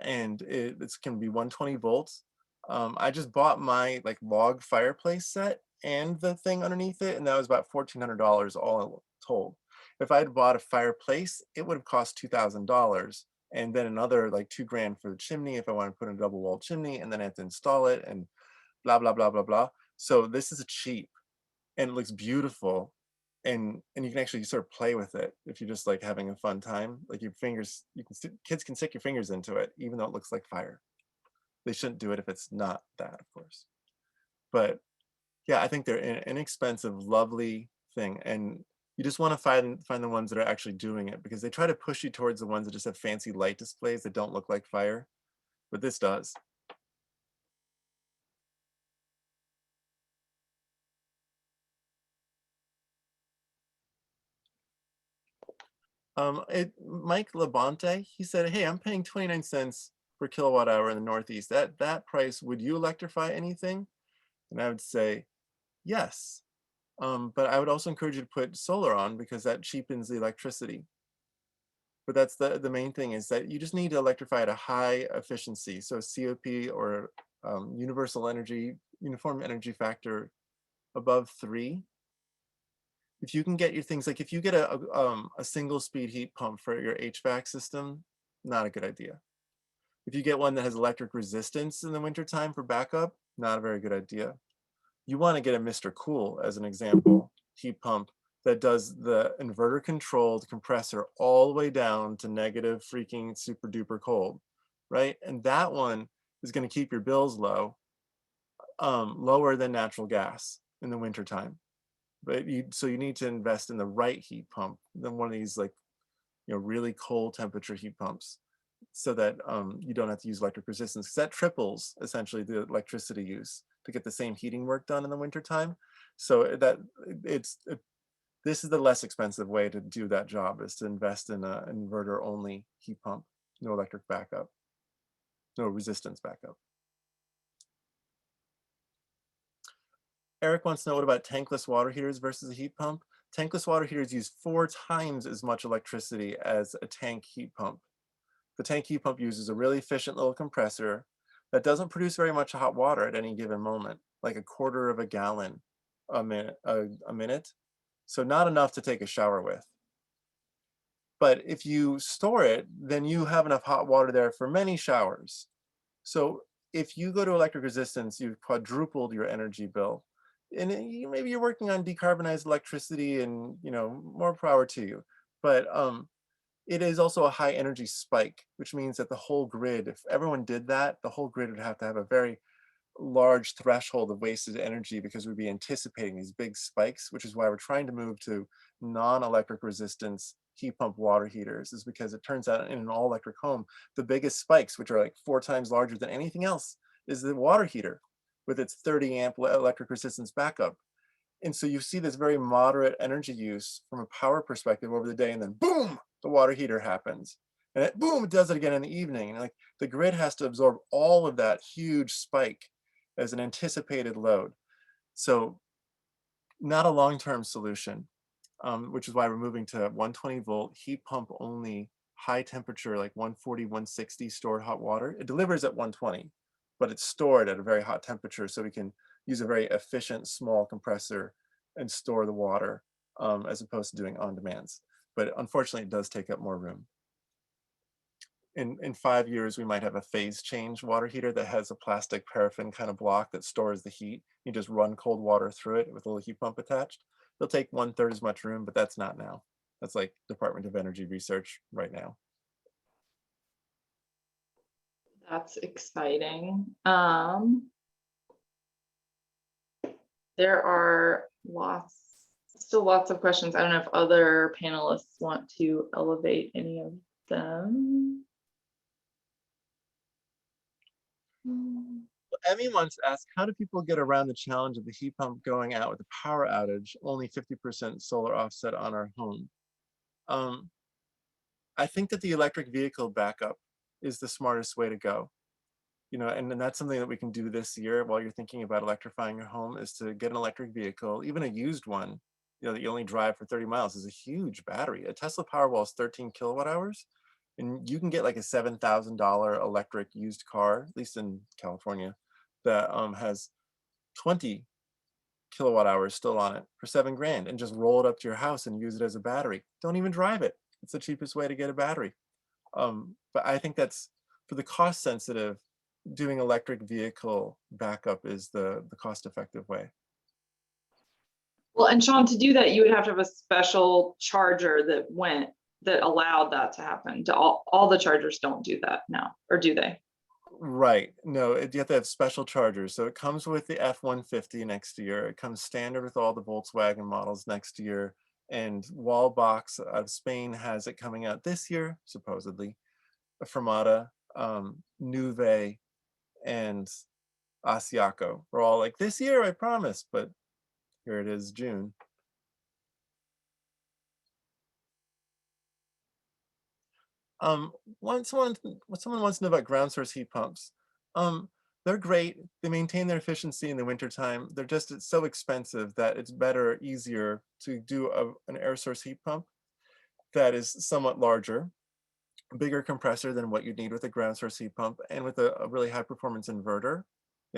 C: and it can be 120 volts. I just bought my like log fireplace set and the thing underneath it, and that was about $1,400 all told. If I'd bought a fireplace, it would have cost $2,000. And then another like $2,000 for the chimney if I want to put in a double wall chimney, and then I have to install it and blah, blah, blah, blah, blah. So this is cheap and it looks beautiful. And you can actually sort of play with it if you're just like having a fun time. Like your fingers, kids can stick your fingers into it, even though it looks like fire. They shouldn't do it if it's not that, of course. But yeah, I think they're an inexpensive, lovely thing. And you just want to find the ones that are actually doing it, because they try to push you towards the ones that just have fancy light displays that don't look like fire, but this does. Mike Labonte, he said, hey, I'm paying 29 cents per kilowatt hour in the Northeast. That price, would you electrify anything? And I would say, yes. But I would also encourage you to put solar on because that cheapens the electricity. But that's the main thing, is that you just need to electrify at a high efficiency. So COP, or uniform energy factor above 3. If you can get your things, like if you get a single speed heat pump for your HVAC system, not a good idea. If you get one that has electric resistance in the wintertime for backup, not a very good idea. You want to get a Mr. Cool, as an example, heat pump that does the inverter controlled compressor all the way down to negative freaking super duper cold, right? And that one is going to keep your bills low, lower than natural gas in the wintertime. But so you need to invest in the right heat pump, than one of these, like, really cold temperature heat pumps, so that you don't have to use electric resistance, because that triples essentially the electricity use to get the same heating work done in the wintertime. So this is the less expensive way to do that job, is to invest in an inverter only heat pump, no electric backup, no resistance backup. Eric wants to know, what about tankless water heaters versus a heat pump? Tankless water heaters use 4 times as much electricity as a tank heat pump. The tank heat pump uses a really efficient little compressor that doesn't produce very much hot water at any given moment, like a quarter of a gallon a minute. So not enough to take a shower with. But if you store it, then you have enough hot water there for many showers. So if you go to electric resistance, you've quadrupled your energy bill. And maybe you're working on decarbonized electricity, and more power to you. But it is also a high energy spike, which means that the whole grid, if everyone did that, the whole grid would have to have a very large threshold of wasted energy, because we'd be anticipating these big spikes, which is why we're trying to move to non-electric resistance heat pump water heaters, is because it turns out in an all electric home, the biggest spikes, which are like 4 times larger than anything else, is the water heater with its 30 amp electric resistance backup. And so you see this very moderate energy use from a power perspective over the day, and then boom, the water heater happens. And boom, it does it again in the evening. And like the grid has to absorb all of that huge spike as an anticipated load. So not a long-term solution, which is why we're moving to 120 volt heat pump only, high temperature, like 140, 160 stored hot water. It delivers at 120, but it's stored at a very hot temperature, so we can use a very efficient small compressor and store the water, as opposed to doing on demands. But unfortunately, it does take up more room. In 5 years, we might have a phase change water heater that has a plastic paraffin kind of block that stores the heat. You just run cold water through it with a little heat pump attached. It'll take 1/3 as much room, but that's not now. That's like Department of Energy research right now.
A: That's exciting. There are still lots of questions. I don't know if other panelists want to elevate any of them.
C: Emmy once asked, how do people get around the challenge of the heat pump going out with a power outage, only 50% solar offset on our home? I think that the electric vehicle backup is the smartest way to go. And that's something that we can do this year while you're thinking about electrifying your home, is to get an electric vehicle, even a used one, that you only drive for 30 miles, is a huge battery. A Tesla Powerwall is 13 kilowatt hours. And you can get like a $7,000 electric used car, at least in California, that has 20 kilowatt hours still on it for $7,000, and just roll it up to your house and use it as a battery. Don't even drive it. It's the cheapest way to get a battery. But I think that's, for the cost sensitive, doing electric vehicle backup is the cost effective way.
A: Well, and Sean, to do that, you would have to have a special charger that allowed that to happen. All the chargers don't do that now, or do they?
C: Right. No, you have to have special chargers. So it comes with the F-150 next year. It comes standard with all the Volkswagen models next year. And Wallbox out of Spain has it coming out this year, supposedly. Fermata, Nuve, and Asiaco. We're all like, this year, I promise, but here it is, June. Um, what someone wants to know about ground source heat pumps, um, they're great. They maintain their efficiency in the wintertime. They're just it's so expensive that it's better, easier to do an air source heat pump that is somewhat larger, bigger compressor than what you'd need with a ground source heat pump, and with a really high performance inverter.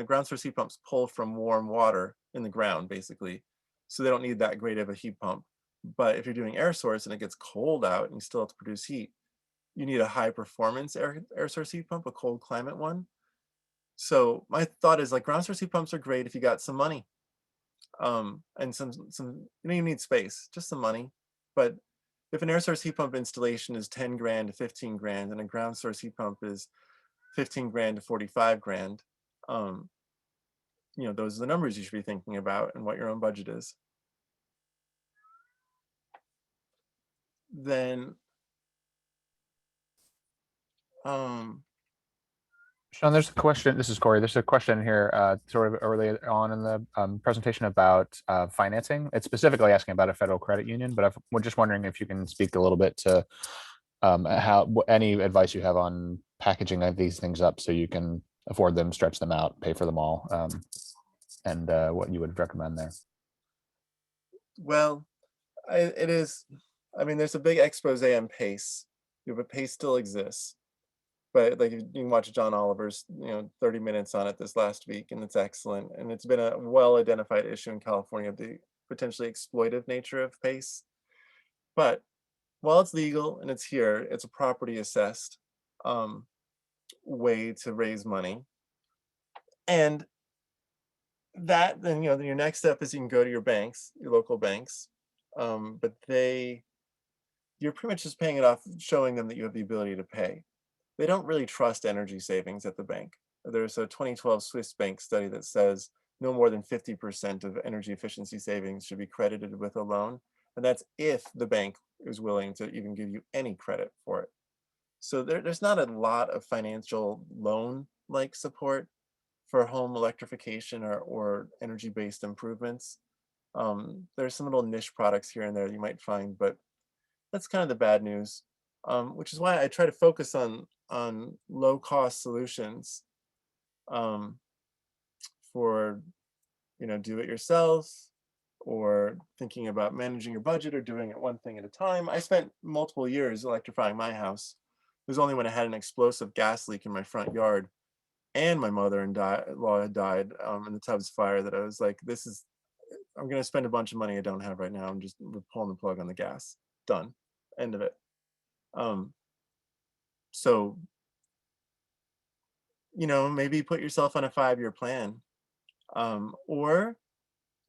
C: Ground source heat pumps pull from warm water in the ground, basically, so they don't need that great of a heat pump. But if you're doing air source and it gets cold out and you still have to produce heat, you need a high performance air source heat pump, a cold climate one. So my thought is like ground source heat pumps are great if you got some money, and some you don't even need space, just some money. But if an air source heat pump installation is 10 grand to 15 grand and a ground source heat pump is 15 grand to 45 grand, um, those are the numbers you should be thinking about and what your own budget is. Then, um,
D: Sean, there's a question. This is Corey. There's a question here, sort of early on in the presentation about financing. It's specifically asking about a federal credit union, but we're just wondering if you can speak a little bit to any advice you have on packaging these things up so you can afford them, stretch them out, pay for them all, and what you would recommend there.
C: well, it is, I mean, there's a big expose on PACE, but PACE still exists. But like you can watch John Oliver's 30 minutes on it this last week, and it's excellent. And it's been a well identified issue in California of the potentially exploitive nature of PACE. But while it's legal and it's here, it's a property assessed um, way to raise money. And that then your next step is you can go to your banks, your local banks, but you're pretty much just paying it off, showing them that you have the ability to pay. They don't really trust energy savings at the bank. There's a 2012 Swiss bank study that says no more than 50% of energy efficiency savings should be credited with a loan. And that's if the bank is willing to even give you any credit for it. So there's not a lot of financial loan-like support for home electrification or energy-based improvements. There's some little niche products here and there you might find, but that's kind of the bad news, which is why I try to focus on low cost solutions for do it yourself or thinking about managing your budget or doing it one thing at a time. I spent multiple years electrifying my house. It was only when I had an explosive gas leak in my front yard and my mother-in-law had died in the Tubbs fire that I was like, I'm going to spend a bunch of money I don't have right now. I'm just pulling the plug on the gas. Done. End of it. So, maybe put yourself on a 5-year plan, or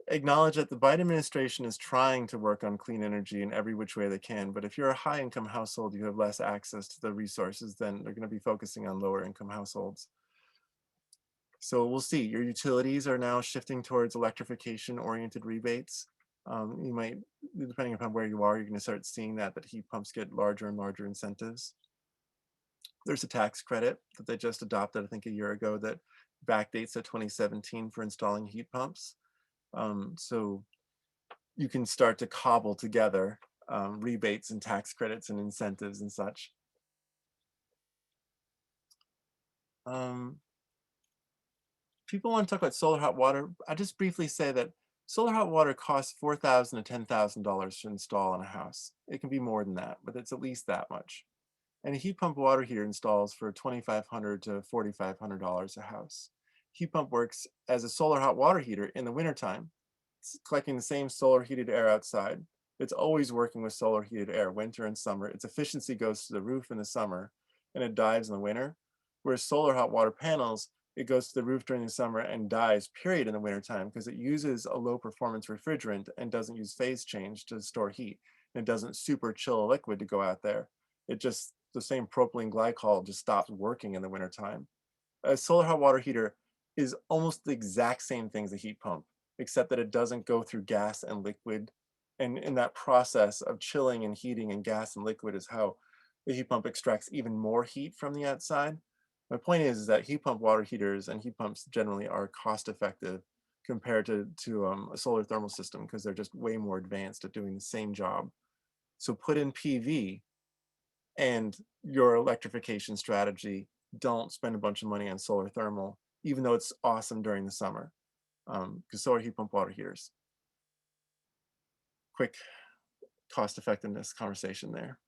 C: acknowledge that the Biden administration is trying to work on clean energy in every which way they can. But if you're a high income household, you have less access to the resources, then they're going to be focusing on lower income households. So we'll see. Your utilities are now shifting towards electrification oriented rebates. You might, depending upon where you are, you're going to start seeing that heat pumps get larger and larger incentives. There's a tax credit that they just adopted, I think, a year ago that backdates to 2017 for installing heat pumps. So you can start to cobble together rebates and tax credits and incentives and such. People want to talk about solar hot water. I just briefly say that solar hot water costs $4,000 to $10,000 to install in a house. It can be more than that, but it's at least that much. And a heat pump water heater installs for $2,500 to $4,500 a house. Heat pump works as a solar hot water heater in the wintertime. It's collecting the same solar heated air outside. It's always working with solar heated air, winter and summer. Its efficiency goes to the roof in the summer and it dies in the winter. Whereas solar hot water panels, it goes to the roof during the summer and dies, period, in the wintertime because it uses a low performance refrigerant and doesn't use phase change to store heat. And it doesn't super chill a liquid to go out there. It just, the same propylene glycol just stops working in the wintertime. A solar hot water heater is almost the exact same thing as a heat pump, except that it doesn't go through gas and liquid. And in that process of chilling and heating and gas and liquid is how the heat pump extracts even more heat from the outside. My point is that heat pump water heaters and heat pumps generally are cost effective compared to a solar thermal system because they're just way more advanced at doing the same job. So put in PV and your electrification strategy, don't spend a bunch of money on solar thermal, even though it's awesome during the summer, because solar heat pump water heaters. Quick cost effectiveness conversation there.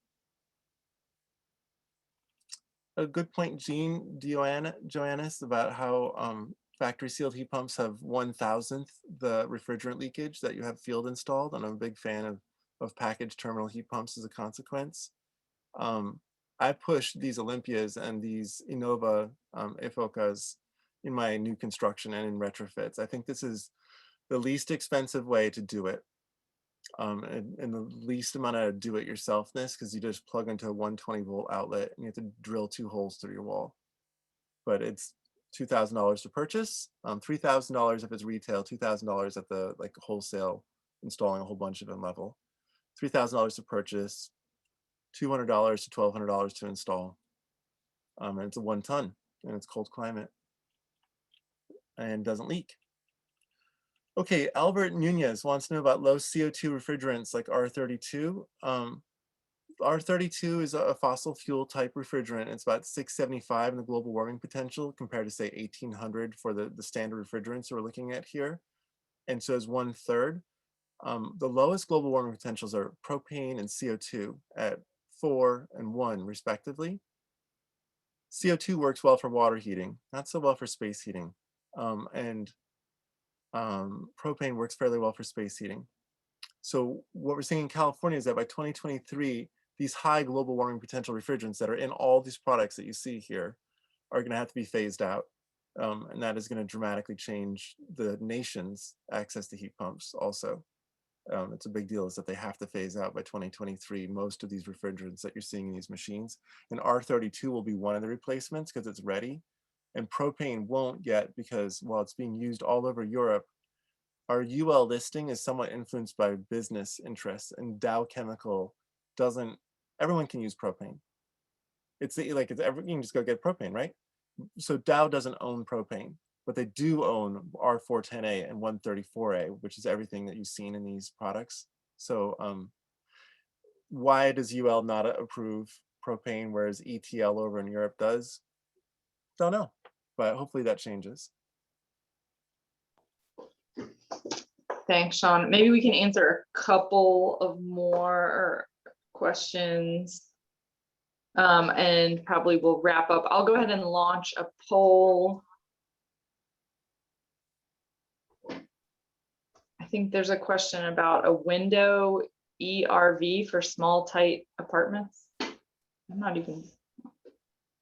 C: A good point, Joannis, about how factory sealed heat pumps have 1,000th the refrigerant leakage that you have field installed, and I'm a big fan of packaged terminal heat pumps as a consequence. I push these Olympias and these Innova Efocas in my new construction and in retrofits. I think this is the least expensive way to do it. And the least amount of do-it-yourselfness, because you just plug into a 120-volt outlet and you have to drill 2 holes through your wall. But it's $2,000 to purchase, $3,000 if it's retail, $2,000 at the like wholesale, installing a whole bunch of them level. $3,000 to purchase, $200 to $1,200 to install. And it's a 1 ton, and it's cold climate and doesn't leak. Okay, Albert Nunez wants to know about low CO2 refrigerants like R32. R32 is a fossil fuel type refrigerant. It's about 675 in the global warming potential compared to say 1800 for the standard refrigerants we're looking at here. And so is 1/3. The lowest global warming potentials are propane and CO2 at 4 and 1 respectively. CO2 works well for water heating, not so well for space heating. Propane works fairly well for space heating. So what we're seeing in California is that by 2023, these high global warming potential refrigerants that are in all these products that you see here are going to have to be phased out. And that is going to dramatically change the nation's access to heat pumps also. It's a big deal is that they have to phase out by 2023 most of these refrigerants that you're seeing in these machines. And R32 will be one of the replacements because it's ready. And propane won't yet because while it's being used all over Europe, our UL listing is somewhat influenced by business interests, and Dow Chemical doesn't, everyone can use propane. You can just go get propane, right? So Dow doesn't own propane, but they do own R410A and 134A, which is everything that you've seen in these products. So why does UL not approve propane, whereas ETL over in Europe does? Don't know, but hopefully that changes.
A: Thanks, Sean. Maybe we can answer a couple of more questions and probably we'll wrap up. I'll go ahead and launch a poll. I think there's a question about a window ERV for small, tight apartments. I'm not even.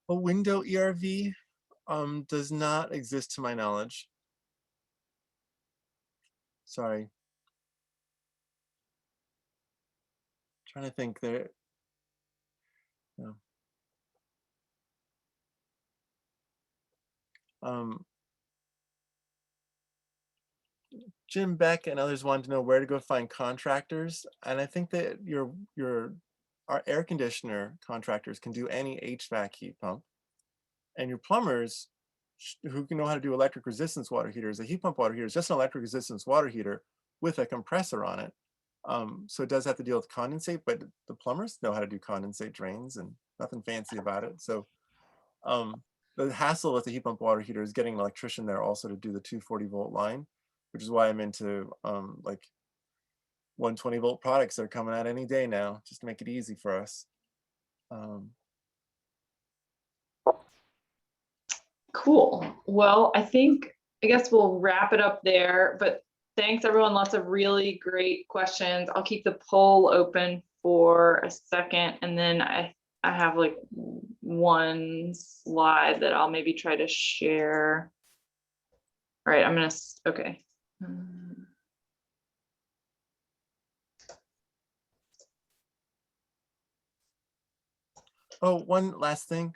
C: A window ERV does not exist to my knowledge. Sorry. Trying to think there. No. Jim Beck and others wanted to know where to go find contractors, and I think that our air conditioner contractors can do any HVAC heat pump, and your plumbers who can know how to do electric resistance water heaters. A heat pump water heater is just an electric resistance water heater with a compressor on it. So it does have to deal with condensate, but the plumbers know how to do condensate drains and nothing fancy about it. So the hassle with the heat pump water heater is getting an electrician there also to do the 240-volt line, which is why I'm into like 120-volt products that are coming out any day now, just to make it easy for us.
A: Cool. Well, I guess we'll wrap it up there, but thanks everyone. Lots of really great questions. I'll keep the poll open for a second, and then I have like one slide that I'll maybe try to share. All right, okay.
C: Oh, one last thing.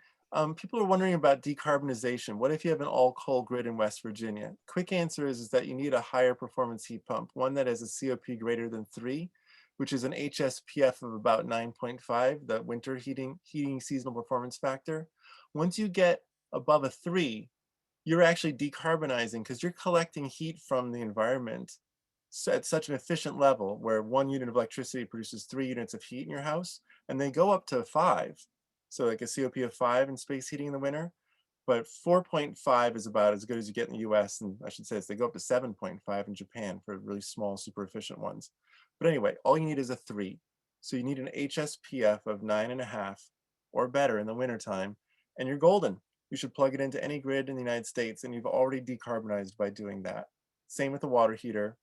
C: People are wondering about decarbonization. What if you have an all coal grid in West Virginia? Quick answer is that you need a higher performance heat pump, one that has a COP greater than 3, which is an HSPF of about 9.5, the winter heating seasonal performance factor. Once you get above a 3, you're actually decarbonizing because you're collecting heat from the environment at such an efficient level where 1 unit of electricity produces 3 units of heat in your house, and they go up to 5. So like a COP of 5 in space heating in the winter, but 4.5 is about as good as you get in the US. And I should say they go up to 7.5 in Japan for really small, super efficient ones. But anyway, all you need is a 3. So you need an HSPF of 9.5 or better in the wintertime, and you're golden. You should plug it into any grid in the United States, and you've already decarbonized by doing that. Same with the water heater.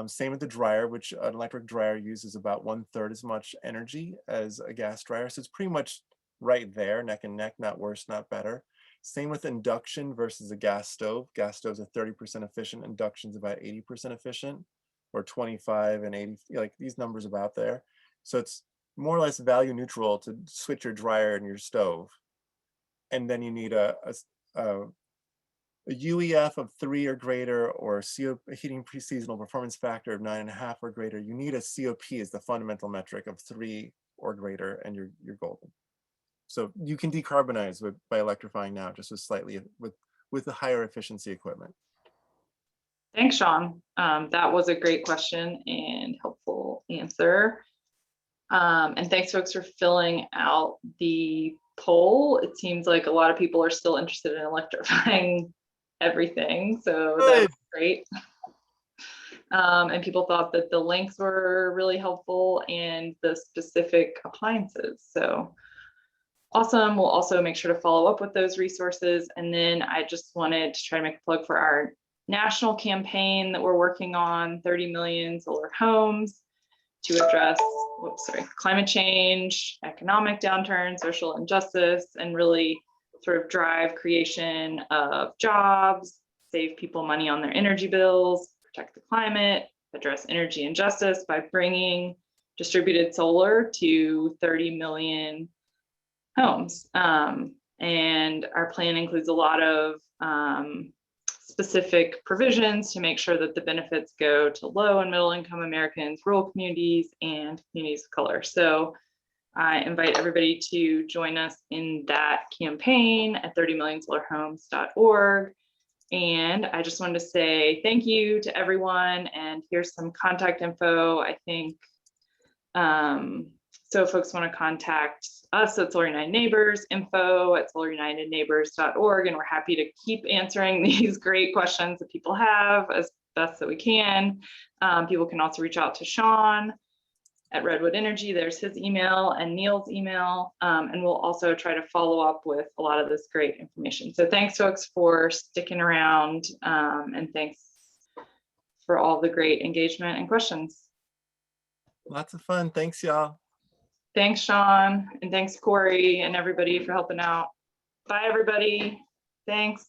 C: Same with the dryer, which an electric dryer uses about 1/3 as much energy as a gas dryer. So it's pretty much right there, neck and neck, not worse, not better. Same with induction versus a gas stove. Gas stoves are 30% efficient. Induction's about 80% efficient, or 25 and 80, like these numbers about there. So it's more or less value neutral to switch your dryer and your stove. And then you need a UEF of 3 or greater, or a heating seasonal performance factor of 9.5 or greater. You need a COP as the fundamental metric of 3 or greater, and you're golden. So you can decarbonize by electrifying now, just with the higher efficiency equipment.
A: Thanks, Sean. That was a great question and helpful answer. And thanks, folks, for filling out the poll. It seems like a lot of people are still interested in electrifying everything, so that's great. And people thought that the links were really helpful and the specific appliances. So awesome. We'll also make sure to follow up with those resources. And then I just wanted to try to make a plug for our national campaign that we're working on, 30 million solar homes, to address climate change, economic downturn, social injustice, and really sort of drive creation of jobs, save people money on their energy bills, protect the climate, address energy injustice by bringing distributed solar to 30 million homes. And our plan includes a lot of specific provisions to make sure that the benefits go to low and middle income Americans, rural communities, and communities of color. So I invite everybody to join us in that campaign at 30millionsolarhomes.org. And I just wanted to say thank you to everyone. And here's some contact info. I think, so if folks want to contact us at Solar United Neighbors, info@solarunitedneighbors.org, and we're happy to keep answering these great questions that people have as best that we can. People can also reach out to Sean at Redwood Energy. There's his email and Neil's email, and we'll also try to follow up with a lot of this great information. So thanks, folks, for sticking around, and thanks for all the great engagement and questions.
C: Lots of fun. Thanks, y'all.
A: Thanks, Sean, and thanks, Corey, and everybody for helping out. Bye, everybody. Thanks.